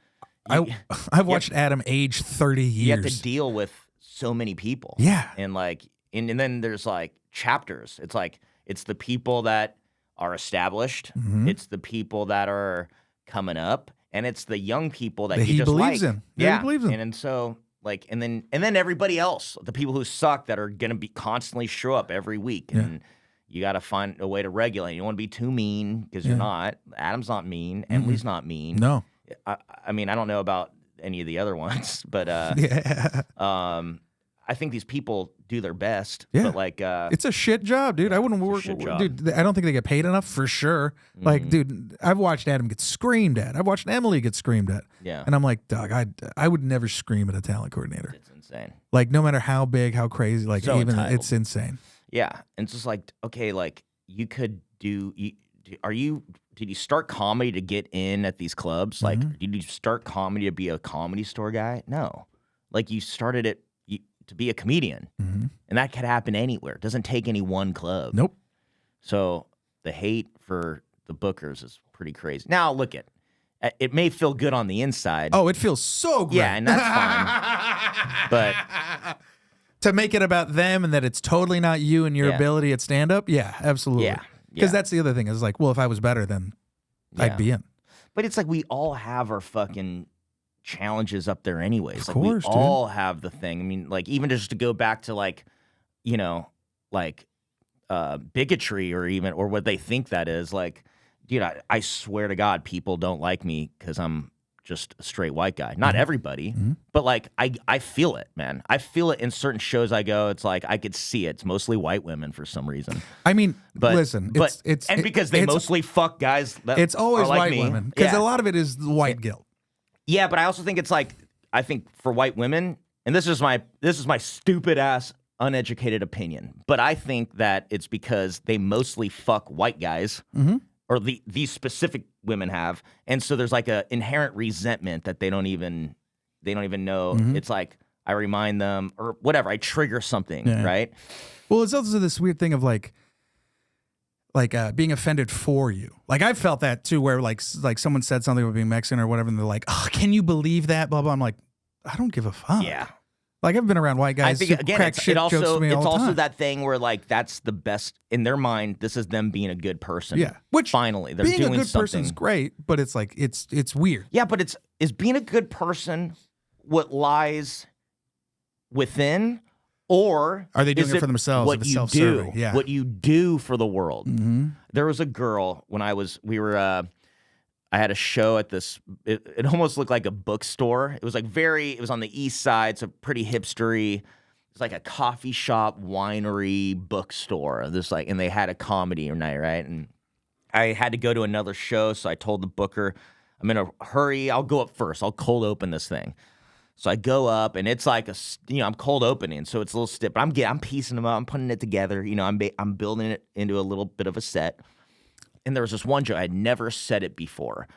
I've watched Adam age 30 years. You have to deal with so many people. Yeah, and like, and then there's like chapters. It's like it's the people that are established. It's the people that are coming up, and it's the young people that he just believes in. Yeah, he believes in. And so like, and then everybody else, the people who suck that are gonna be constantly show up every week, and you got to find a way to regulate. You don't want to be too mean because you're not. Adam's not mean. Emily's not mean. No. I mean, I don't know about any of the other ones, but I think these people do their best. Yeah. But like, it's a shit job, dude. I wouldn't work. Dude, I don't think they get paid enough for sure. Like, dude, I've watched Adam get screamed at. I've watched Emily get screamed at. Yeah. And I'm like, dog, I would never scream at a talent coordinator. It's insane. Like, no matter how big, how crazy, like, So even entitled. it's insane. Yeah. And it's just like, okay, like you could do. Did you start comedy to get in at these clubs? Like, did you start comedy to be a comedy store guy? No. Like, you started it to be a comedian. And that could happen anywhere. It doesn't take any one club. Nope. So, hate for the bookers is pretty crazy. Now look it may feel good on the inside. Oh, it feels so great. Yeah, and that's fine. But to make it about them and that it's totally not you and your ability at stand up, yeah, absolutely. Yeah. Because that's the other thing is like, well, if I was better, then I'd be in. But it's like we all have our fucking challenges up there anyways. Of course, we all have the thing. I mean, like even just to go back to like, you know, like bigotry or what they think that is, like, dude, I swear to God, people don't like me because I'm just a straight white guy. Not everybody, but like I feel it, man. I feel it in certain shows I go. It's like I could see it. It's mostly white women for some reason. I mean, but listen, it's because they mostly fuck guys. That it's always are like white me. women because a lot of it is white guilt. Yeah, but I also think it's like I think for white women, and this is my stupid ass uneducated opinion, but I think that it's because they mostly fuck white guys. Or these specific women have, and so there's like a inherent resentment that they don't even know. It's like I remind them or whatever. I trigger something, right? Well, it's also this weird thing of like being offended for you. Like I've felt that too, where like someone said something about being Mexican or whatever, and they're like, "Oh, can you believe that?" Blah blah. I'm like, I don't give a fuck. Yeah. Like I've been around white guys. I think again, it's also time. that thing where like that's the best in their mind. This is them being a good person. Yeah, which finally they're being doing a good something. person's great, but it's like it's weird. Yeah, but is being a good person what lies within, or are they doing it for themselves? What you do, what you do for the world. There was a girl when I had a show at this, it almost looked like a bookstore. It was like it was on the east side, so pretty hipstery. It's like a coffee shop, winery, bookstore. And they had a comedy night, right? And I had to go to another show, so I told the booker, I'm in a hurry, I'll go up first. I'll cold open this thing. So I go up, and it's like I'm cold opening, so it's a little stiff, but I'm piecing them up, I'm putting it together. I'm building it into a little bit of a set. And there was this one joke. I had never said it before.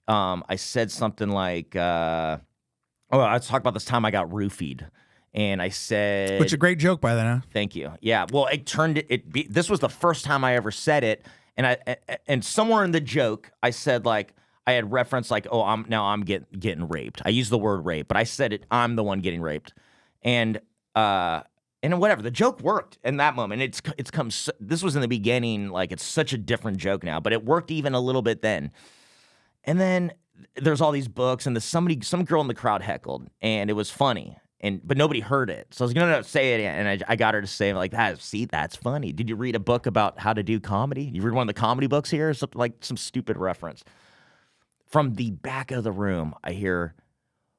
I said something like, let's talk about this time I got roofied. And I said... Which is a great joke by then, huh? Thank you. Yeah. Well, this was the first time I ever said it. And somewhere in the joke, I said, like, I had referenced, like, oh, I'm getting raped. I used the word rape, but I said it, I'm the one getting raped. And whatever, the joke worked in that moment. This was in the beginning, like it's such a different joke now, but it worked even a little bit then. And then there's all these books, and some girl in the crowd heckled, and it was funny, but nobody heard it. So I was gonna say it, and I got her to say like, that's funny. Did you read a book about how to do comedy? You read one of the comedy books here, or something like some stupid reference? From the back of the room, I hear,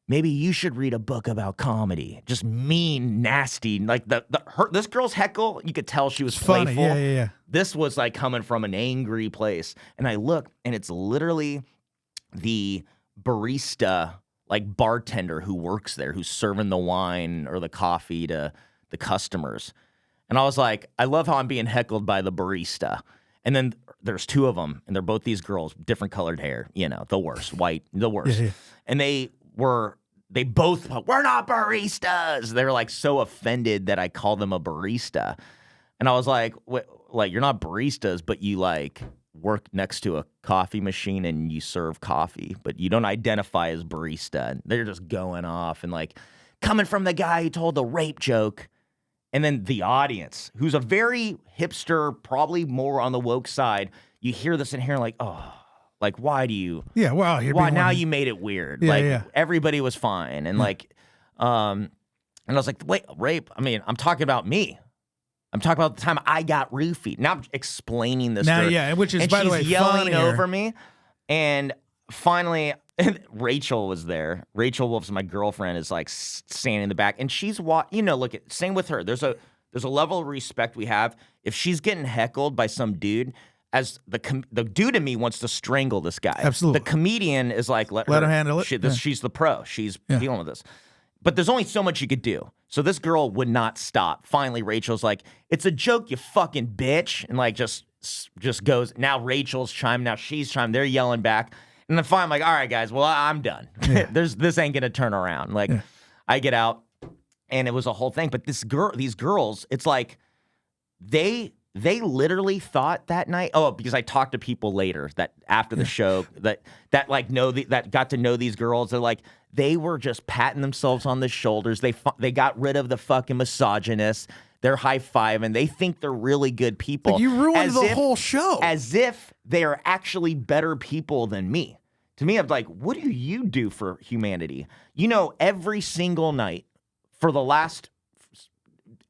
maybe you should read a book about comedy. Just mean, nasty. Like this girl's heckle, you could tell she was funny. playful. Yeah. This was like coming from an angry place. And I look, and it's literally the barista, like bartender who works there, who's serving the wine or the coffee to the customers. And I was like, I love how I'm being heckled by the barista. And then there's two of them, and they're both these girls, different colored hair, the worst, white, the worst. Yeah. And they both, we're not baristas. They're like so offended that I call them a barista. And I was like, you're not baristas, but you like work next to a coffee machine and you serve coffee, but you don't identify as barista. And they're just going off and like coming from the guy who told the rape joke. And then the audience, who's a very hipster, probably more on the woke side, you hear this in here like, oh, like, why do you? Yeah, well, why now you made it weird? Yeah, everybody was fine, and and I was like, wait, rape? I mean, I'm talking about me. I'm talking about the time I got roofied. Now I'm explaining this. Now, yeah, which is by the way she's yelling funnier. over me, and finally, Rachel was there. Rachel Wolf's my girlfriend is like standing in the back, and she's look at same with her. There's a level of respect we have. If she's getting heckled by some dude, as the dude in me wants to strangle this guy. Absolutely. The comedian is like, let her handle it. She's the pro. She's dealing with this. But there's only so much you could do. So this girl would not stop. Finally, Rachel's like, it's a joke, you fucking bitch. And like just goes, now Rachel's chiming, now she's chiming, they're yelling back. And then finally I'm like, all right, guys, well, I'm done. Yeah. This ain't gonna turn around. Like, I get out, and it was a whole thing. But these girls, it's like, they they literally thought that night. Oh, because I talked to people later that after the show that got to know these girls. They're like, they were just patting themselves on the shoulders. They got rid of the fucking misogynists. They're high-fiving. They think they're really good people. Like, you ruined the whole show. As if they are actually better people than me. To me, I'm like, what do you do for humanity? You know, every single night for the last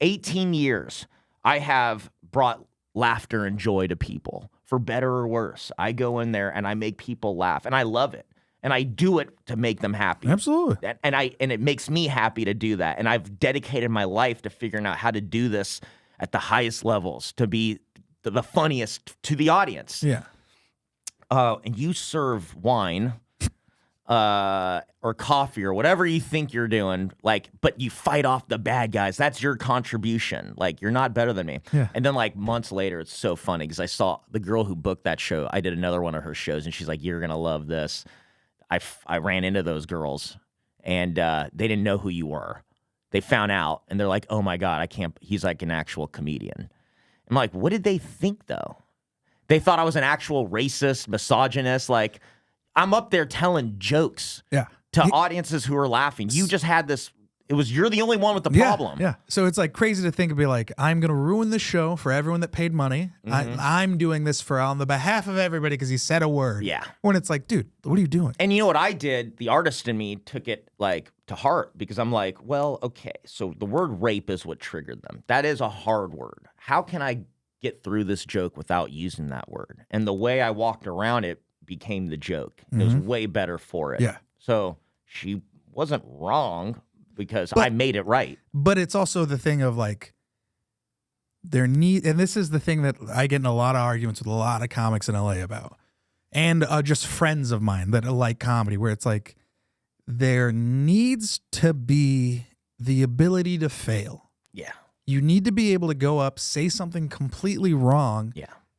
18 years, I have brought laughter and joy to people, for better or worse. I go in there and I make people laugh, and I love it. And I do it to make them happy. Absolutely. And it makes me happy to do that. And I've dedicated my life to figuring out how to do this at the highest levels, to be the funniest to the audience. Yeah. And you serve wine or coffee or whatever you think you're doing, but you fight off the bad guys. That's your contribution. Like, you're not better than me. Yeah. And then, like, months later, it's so funny because I saw the girl who booked that show. I did another one of her shows, and she's like, you're going to love this. I ran into those girls, and they didn't know who you were. They found out, and they're like, oh, my God, I can't. He's like an actual comedian. I'm like, what did they think, though? They thought I was an actual racist, misogynist. Like, I'm up there telling jokes to audiences who are laughing. You just had this. You're the only one with the problem. Yeah. So it's like crazy to think and be like, I'm going to ruin the show for everyone that paid money. I'm doing this on the behalf of everybody because he said a word. Yeah. When it's like, dude, what are you doing? And you know what I did? The artist in me took it like to heart because I'm like, well, okay, so the word rape is what triggered them. That is a hard word. How can I get through this joke without using that word? And the way I walked around it became the joke. It was way better for it. Yeah. So she wasn't wrong because I made it right. But it's also the thing of like, and this is the thing that I get in a lot of arguments with a lot of comics in LA about, and just friends of mine that like comedy, where it's like, there needs to be the ability to fail. Yeah. You need to be able to go up, say something completely wrong,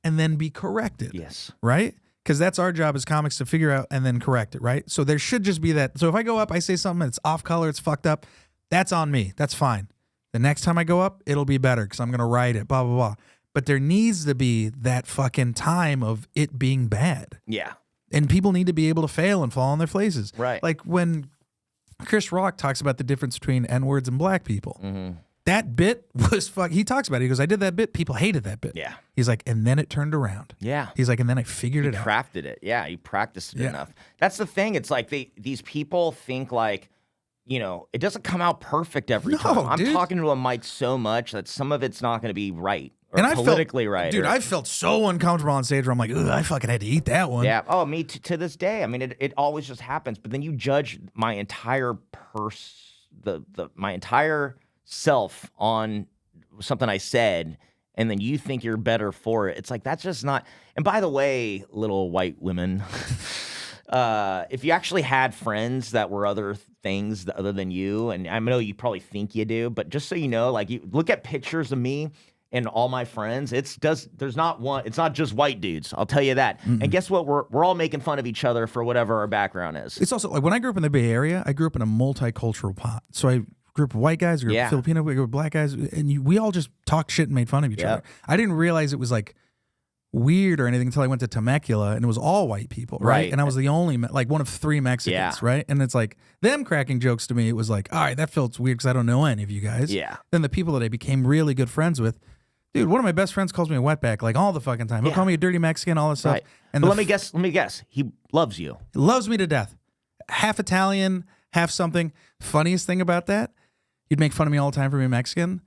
and then be corrected. Yes. Right? Because that's our job as comics, to figure out and then correct it, right? So there should just be that. So if I go up, I say something, it's off color, it's fucked up, that's on me. That's fine. The next time I go up, it'll be better because I'm going to write it, blah, blah, blah. But there needs to be that fucking time of it being bad. Yeah. And people need to be able to fail and fall on their faces. Right. Like when Chris Rock talks about the difference between N-words and black people. That bit was he talks about it. He goes, I did that bit. People hated that bit. Yeah. He's like, and then it turned around. Yeah. He's like, and then I figured it out. Crafted it. Yeah. He practiced it enough. That's the thing. It's like these people think like, you know, it doesn't come out perfect every time. I'm talking to a mic so much that some of it's not going to be right or politically right. Dude, I felt so uncomfortable on stage where I'm like, ugh, I fucking had to eat that one. Yeah. Oh, me to this day. I mean, it always just happens. But then you judge my entire my entire self on something I said, and then you think you're better for it. It's like, that's just not. And by the way, little white women, if you actually had friends that were other things other than you, and I know you probably think you do, but just so you know, like, you look at pictures of me and all my friends, there's not one, it's not just white dudes, I'll tell you that. And guess what? We're all making fun of each other for whatever our background is. It's also like, when I grew up in the Bay Area, I grew up in a multicultural pot. So I group of white guys, a group of Filipino, a group of black guys, and we all just talked shit and made fun of each other. I didn't realize it was like weird or anything until I went to Temecula, and it was all white people, right? And I was the only, like, one of 3 Mexicans, right? And it's like, them cracking jokes to me, it was like, all right, that felt weird because I don't know any of you guys. Yeah. Then the people that I became really good friends with, dude, one of my best friends calls me a wetback, like, all the fucking time. He'll call me a dirty Mexican, all this stuff. Right. And but let me guess, he loves you. He loves me to death. Half Italian, half something. Funniest thing about that, he'd make fun of me all the time for being Mexican.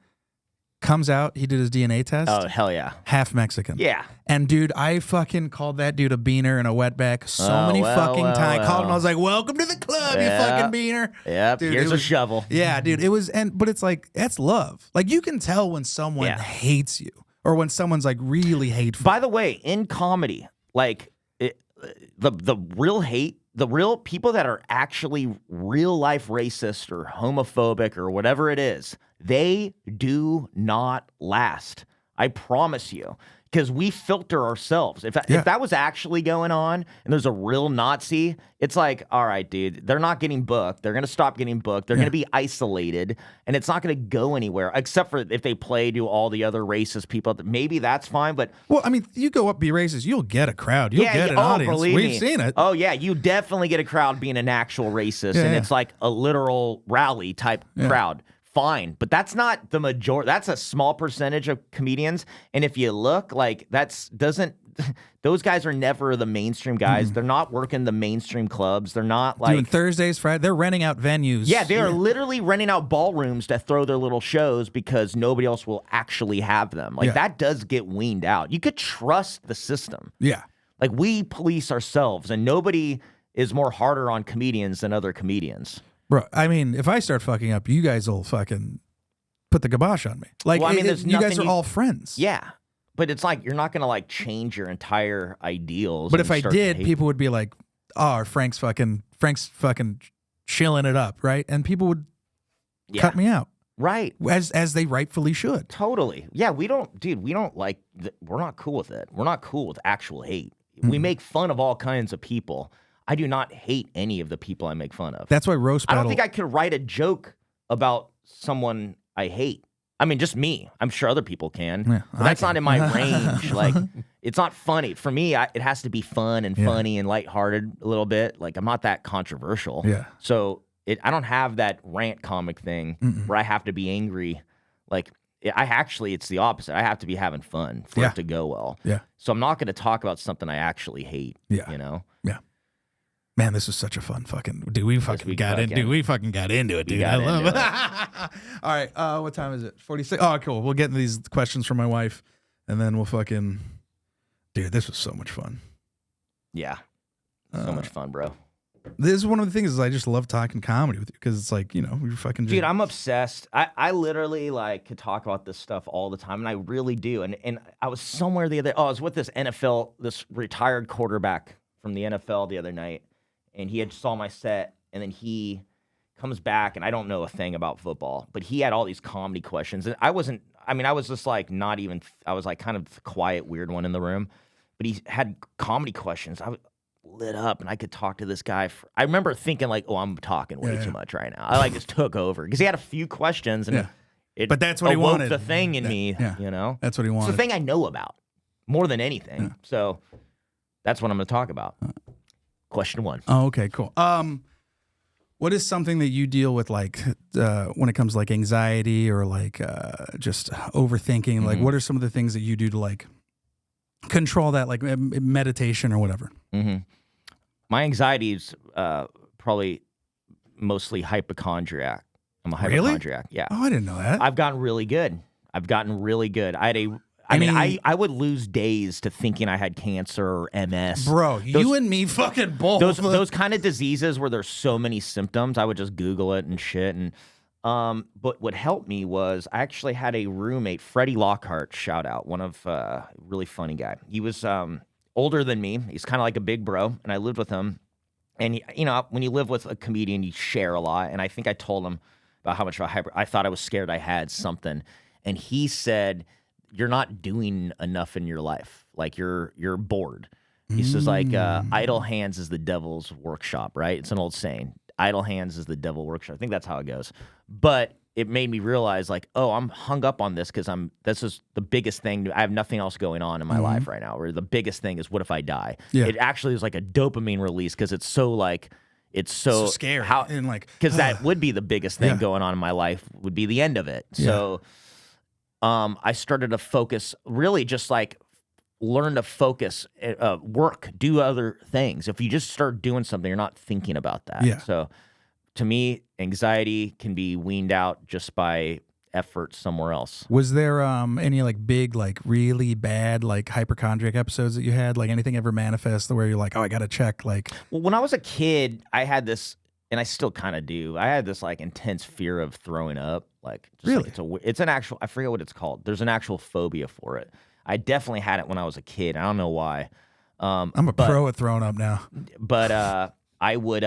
Comes out, he did his DNA test. Oh, hell yeah. Half Mexican. Yeah. And dude, I fucking called that dude a beaner and a wetback so many fucking times. Called him, I was like, welcome to the club, you fucking beaner. Yep, dude, here's a shovel. Yeah, dude, it was, but it's like, that's love. Like, you can tell when someone hates you or when someone's like really hateful. By the way, in comedy, like, the real hate, the real people that are actually real life racist or homophobic or whatever it is, they do not last. I promise you. Because we filter ourselves. If that was actually going on and there's a real Nazi, it's like, all right, dude, they're not getting booked. They're going to stop getting booked. They're going to be isolated, and it's not going to go anywhere, except for if they play to all the other racist people. Maybe that's fine, but... Well, I mean, you go up, be racist, you'll get a crowd. You'll get an audience. We've seen it. Oh, yeah, you definitely get a crowd being an actual racist, and it's like a literal rally type crowd. Fine, but that's not the majority. That's a small percentage of comedians. And if you look, like those guys are never the mainstream guys. They're not working the mainstream clubs. They're not like doing Thursdays, Friday. They're renting out venues. Yeah, they are literally renting out ballrooms to throw their little shows because nobody else will actually have them. Like that does get weaned out. You could trust the system. Yeah, like we police ourselves, and nobody is more harder on comedians than other comedians. Bro, I mean, if I start fucking up, you guys will fucking put the kibosh on me. Like, well, I mean, you guys are all friends. Yeah, but it's like you're not gonna like change your entire ideals. But if I did, people would be like, "Oh, Frank's fucking chilling it up," right? And people would cut me out, right? As they rightfully should. Totally. Yeah, we don't, dude. We don't like. We're not cool with it. We're not cool with actual hate. We make fun of all kinds of people. I do not hate any of the people I make fun of. That's why roast battle... I don't think I could write a joke about someone I hate. I mean, just me. I'm sure other people can. Yeah, but that's not in my range. Like, it's not funny. For me, it has to be fun and funny and lighthearted a little bit. Like, I'm not that controversial. Yeah. So I don't have that rant comic thing where I have to be angry. Like, it's the opposite. I have to be having fun for it to go well. Yeah. So I'm not going to talk about something I actually hate. Yeah. You know? Yeah. Man, this was such a fun fucking... Dude, we fucking got into it, dude. I love it. All right, what time is it? 46? Oh, cool. We'll get into these questions from my wife, and then we'll fucking... Dude, this was so much fun. Yeah. So much fun, bro. This is one of the things is I just love talking comedy with you, because it's like, you know, we're fucking... Dude, I'm obsessed. I literally, like, could talk about this stuff all the time, and I really do. And I was somewhere the other... I was with this retired quarterback from the NFL the other night, and he had saw my set, and then he comes back, and I don't know a thing about football, but he had all these comedy questions. And I was just like I was like kind of the quiet, weird one in the room, but he had comedy questions. I was lit up, and I could talk to this guy. I remember thinking like, oh, I'm talking way too much right now. I like just took over because he had a few questions, and but that's what he wanted. The thing in me, you know? That's what he wanted. It's the thing I know about more than anything. Yeah. So that's what I'm going to talk about. Question 1. Oh, okay, cool. What is something that you deal with, like, when it comes to, like, anxiety or, like, just overthinking? Like, what are some of the things that you do to, like, control that, like, meditation or whatever? My anxiety is probably mostly hypochondriac. I'm a hypochondriac. Really? Yeah. Oh, I didn't know that. I've gotten really good. I would lose days to thinking I had cancer or MS. Bro, you and me fucking both. Those kind of diseases where there's so many symptoms, I would just Google it and shit. And but what helped me was I actually had a roommate, Freddie Lockhart, shout out, one of really funny guy. He was older than me. He's kind of like a big bro, and I lived with him. And you know, when you live with a comedian, you share a lot. And I think I told him about how much I thought I was scared I had something, and he said, you're not doing enough in your life. Like you're bored. He says like idle hands is the devil's workshop, right? It's an old saying. Idle hands is the devil workshop. I think that's how it goes. But it made me realize like, oh, I'm hung up on this because this is the biggest thing. I have nothing else going on in my life right now. Where the biggest thing is what if I die? Yeah. It actually is like a dopamine release because it's so like it's so scary. And like because that would be the biggest thing going on in my life would be the end of it. So I started to focus, really just like learn to focus, work, do other things. If you just start doing something, you're not thinking about that. Yeah. So to me, anxiety can be weaned out just by effort somewhere else. Was there any like big, like really bad, like hypochondriac episodes that you had? Like anything ever manifest where you're like, oh, I got to check? Like, well, when I was a kid, I had this, and I still kind of do. I had this like intense fear of throwing up. Like, just really? Like it's an actual, I forget what it's called. There's an actual phobia for it. I definitely had it when I was a kid. I don't know why. I'm a pro at throwing up now. But I would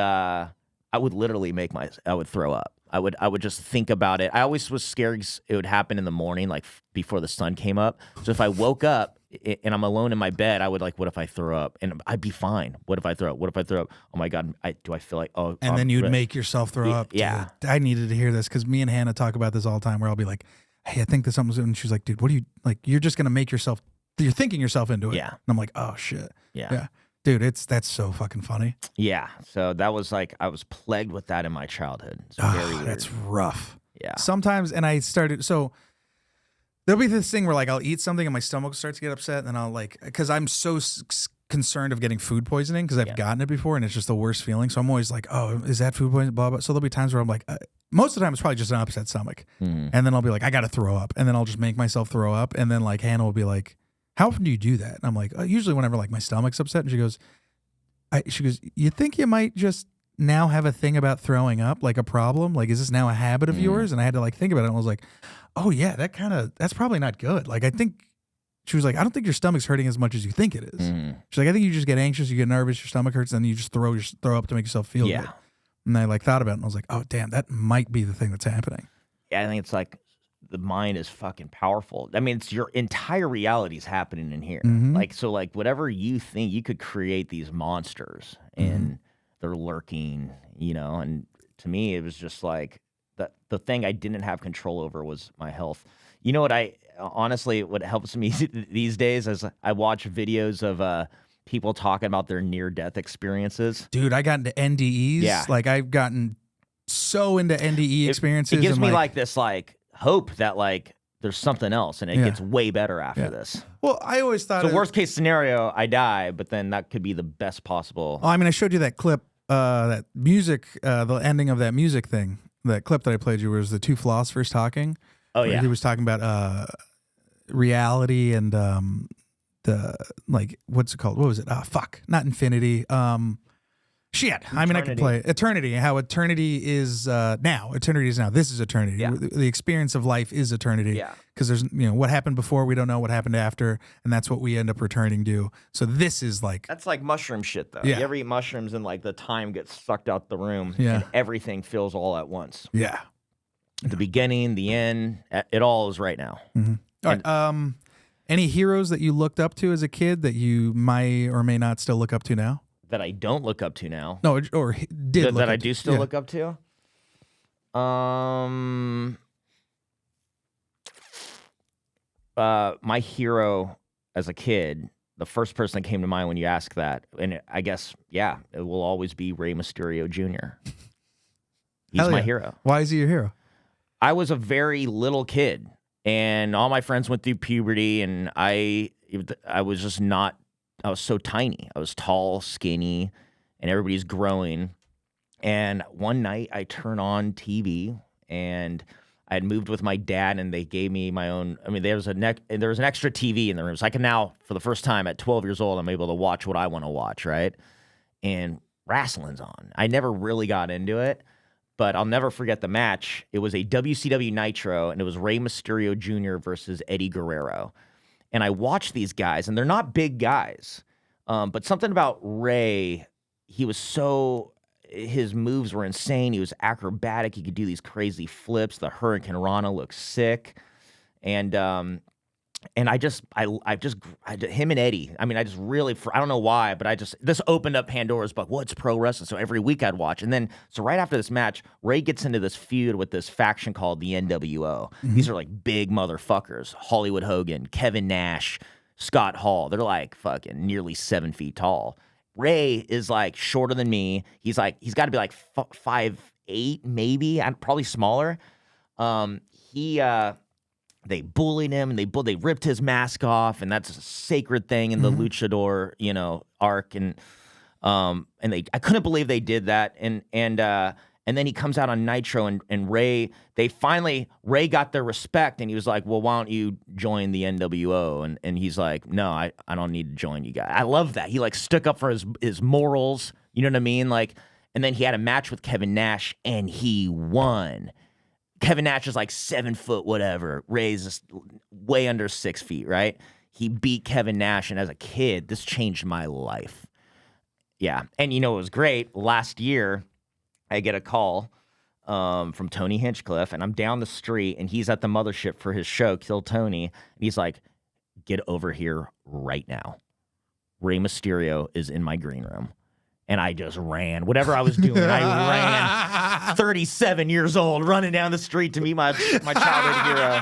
literally I would throw up. I would just think about it. I always was scared it would happen in the morning, like before the sun came up. So if I woke up and I'm alone in my bed, I would like, what if I throw up? And I'd be fine. What if I throw up? What if I throw up? Oh my God, do I feel like, oh. And then you'd make yourself throw up. Yeah. Dude, I needed to hear this because me and Hannah talk about this all the time where I'll be like, hey, I think that something's, and she's like, dude, what do you, like, you're just going to make yourself, you're thinking yourself into it. Yeah. And I'm like, oh shit. Yeah. Dude, that's so fucking funny. Yeah. So that was like, I was plagued with that in my childhood. It's very weird. That's rough. Yeah. Sometimes, and I started, so there'll be this thing where like I'll eat something and my stomach starts to get upset, and I'll like, because I'm so concerned of getting food poisoning because I've gotten it before and it's just the worst feeling. So I'm always like, oh, is that food poisoning? Blah, blah. So there'll be times where I'm like, most of the time it's probably just an upset stomach. And then I'll be like, I got to throw up. And then I'll just make myself throw up. And then like Hannah will be like, how often do you do that? And I'm like, usually whenever like my stomach's upset. And she goes, you think you might just now have a thing about throwing up, like a problem? Like, is this now a habit of yours? And I had to like think about it. And I was like, oh yeah, that's probably not good. Like, I think she was like, I don't think your stomach's hurting as much as you think it is. She's like, I think you just get anxious, you get nervous, your stomach hurts, and then you just throw up to make yourself feel good. And I like thought about it and I was like, oh damn, that might be the thing that's happening. Yeah, I think it's like the mind is fucking powerful. I mean, it's your entire reality is happening in here. Like, so like whatever you think, you could create these monsters and they're lurking, you know, and to me, it was just like the thing I didn't have control over was my health. You know what honestly, what helps me these days is I watch videos of people talking about their near-death experiences. Dude, I got into NDEs. Yeah. Like I've gotten so into NDE experiences. It gives me like this like hope that like there's something else and it gets way better after this. Well, I always thought so worst case scenario, I die, but then that could be the best possible. Oh, I mean, I showed you that clip, that music, the ending of that music thing. That clip that I played you was the two philosophers talking. Oh yeah. He was talking about reality and the like, what's it called? What was it? Not infinity. Shit. Eternity. I mean, I could play eternity. How eternity is now. Eternity is now. This is eternity. Yeah. The experience of life is eternity. Yeah. Because there's, what happened before, we don't know what happened after, and that's what we end up returning to. So this is like, that's like mushroom shit, though. Yeah. You ever eat mushrooms and like the time gets sucked out the room, Yeah. and everything feels all at once. Yeah. The beginning, the end, it all is right now. All right. Any heroes that you looked up to as a kid that you might or may not still look up to now? That I don't look up to now. No, or did look that up I to. do still look up to. My hero as a kid, the first person that came to mind when you ask that, and I guess it will always be Rey Mysterio Jr. He's my hero. Why is he your hero? I was a very little kid, and all my friends went through puberty, and I was just not. I was so tiny. I was tall, skinny, and everybody's growing. And one night I turn on TV, and I had moved with my dad, and they gave me my own. I mean, there was an extra TV in the room, so I can now, for the first time at 12 years old, I'm able to watch what I want to watch, right? And wrestling's on. I never really got into it, but I'll never forget the match. It was a WCW Nitro, and it was Rey Mysterio Jr. versus Eddie Guerrero. And I watched these guys, and they're not big guys, but something about Rey, his moves were insane. He was acrobatic. He could do these crazy flips. The Hurricane Rana looked sick. And him and Eddie, I mean, I just really, I don't know why, but this opened up Pandora's box. Well, it's pro wrestling, so every week I'd watch. And then, so right after this match, Rey gets into this feud with this faction called the NWO. These are like big motherfuckers. Hollywood Hogan, Kevin Nash, Scott Hall. They're like fucking nearly 7 feet tall. Rey is like shorter than me. He's got to be like 5'8", maybe. I'm probably smaller. They bullied him, and they ripped his mask off, and that's a sacred thing in the luchador, arc, and I couldn't believe they did that, and then he comes out on Nitro, and Rey got their respect, and he was like, well, why don't you join the NWO? And he's like, no, I don't need to join you guys. I love that. He like stuck up for his morals, you know what I mean? Like, and then he had a match with Kevin Nash, and he won. Kevin Nash is like 7 foot, whatever. Rey's just way under 6 feet, right? He beat Kevin Nash, and as a kid, this changed my life. Yeah, and it was great. Last year, I get a call from Tony Hinchcliffe, and I'm down the street, and he's at the mothership for his show, Kill Tony, and he's like, "Get over here right now. Rey Mysterio is in my green room." And I just ran. Whatever I was doing, I ran. 37 years old, running down the street to meet my childhood hero.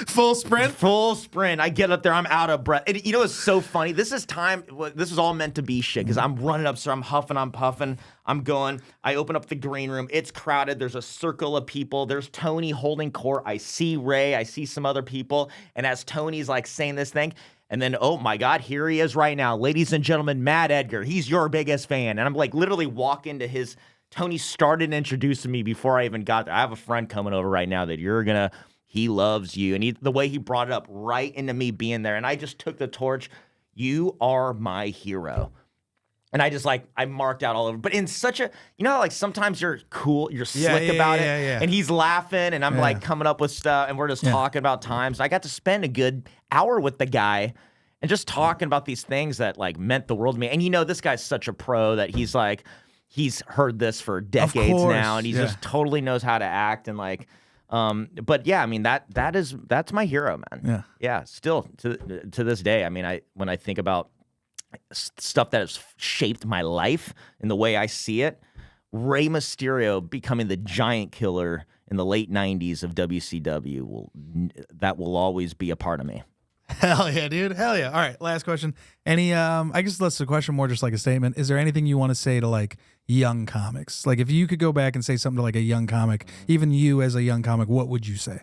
Full sprint? Full sprint. I get up there, I'm out of breath. And you know what's so funny? This is all meant to be shit, because I'm running up, so I'm huffing, I'm puffing, I'm going. I open up the green room. It's crowded. There's a circle of people. There's Tony holding court. I see Ray. I see some other people. And as Tony's like saying this thing, and then, oh my God, here he is right now. Ladies and gentlemen, Matt Edgar. He's your biggest fan. And I'm like literally walking to his, Tony started introducing me before I even got there. I have a friend coming over right now that he loves you. And the way he brought it up right into me being there. And I just took the torch. You are my hero. And I just I marked out all over. But in such a, like sometimes you're cool, you're slick about it. Yeah. And he's laughing and I'm like coming up with stuff and we're just talking about times. I got to spend a good hour with the guy and just talking about these things that meant the world to me. And this guy's such a pro that he's heard this for decades now and he just totally knows how to act and but yeah, I mean that's my hero, man. Yeah. Still to this day. I mean, when I think about stuff that has shaped my life and the way I see it, Rey Mysterio becoming the giant killer in the late 90s of WCW will always be a part of me. Hell yeah, dude. Hell yeah. All right, last question. I guess that's a question more just like a statement. Is there anything you want to say to young comics? If you could go back and say something to a young comic, even you as a young comic, what would you say?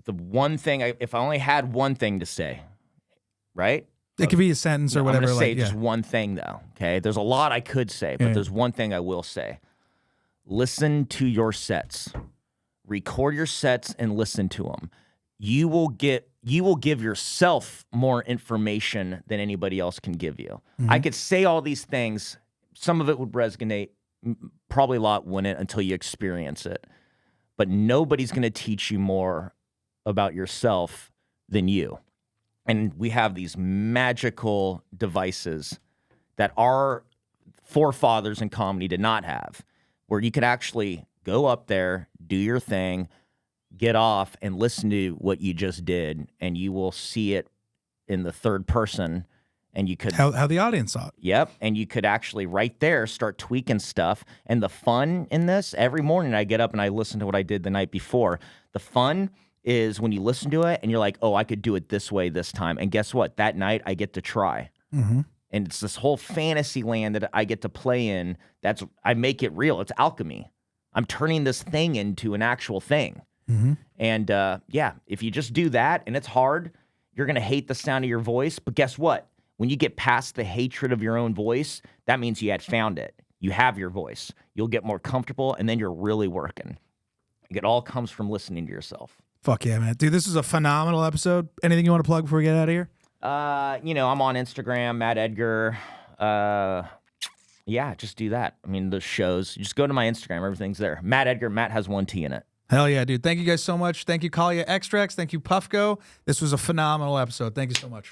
The one thing, if I only had one thing to say, right? It could be a sentence or whatever. I'm going to say just one thing, though, okay? There's a lot I could say, but there's one thing I will say. Listen to your sets. Record your sets and listen to them. You will give yourself more information than anybody else can give you. Mm-hmm. I could say all these things. Some of it would resonate. Probably a lot wouldn't until you experience it. But nobody's going to teach you more about yourself than you. And we have these magical devices that our forefathers in comedy did not have, where you could actually go up there, do your thing, get off, and listen to what you just did, and you will see it in the third person, and you could... How the audience saw it. Yep, and you could actually right there start tweaking stuff. And the fun in this, every morning I get up and I listen to what I did the night before. The fun is when you listen to it and you're like, oh, I could do it this way this time. And guess what? That night I get to try. Mm-hmm. And it's this whole fantasy land that I get to play in. I make it real. It's alchemy. I'm turning this thing into an actual thing. Mm-hmm. And if you just do that, and it's hard, you're going to hate the sound of your voice. But guess what? When you get past the hatred of your own voice, that means you had found it. You have your voice. You'll get more comfortable, and then you're really working. It all comes from listening to yourself. Fuck yeah, man. Dude, this is a phenomenal episode. Anything you want to plug before we get out of here? I'm on Instagram, Matt Edgar. Just do that. I mean, the shows. You just go to my Instagram. Everything's there. Matt Edgar. Matt has one T in it. Hell yeah, dude. Thank you guys so much. Thank you, Kalia Extracts. Thank you, Puffco. This was a phenomenal episode. Thank you so much.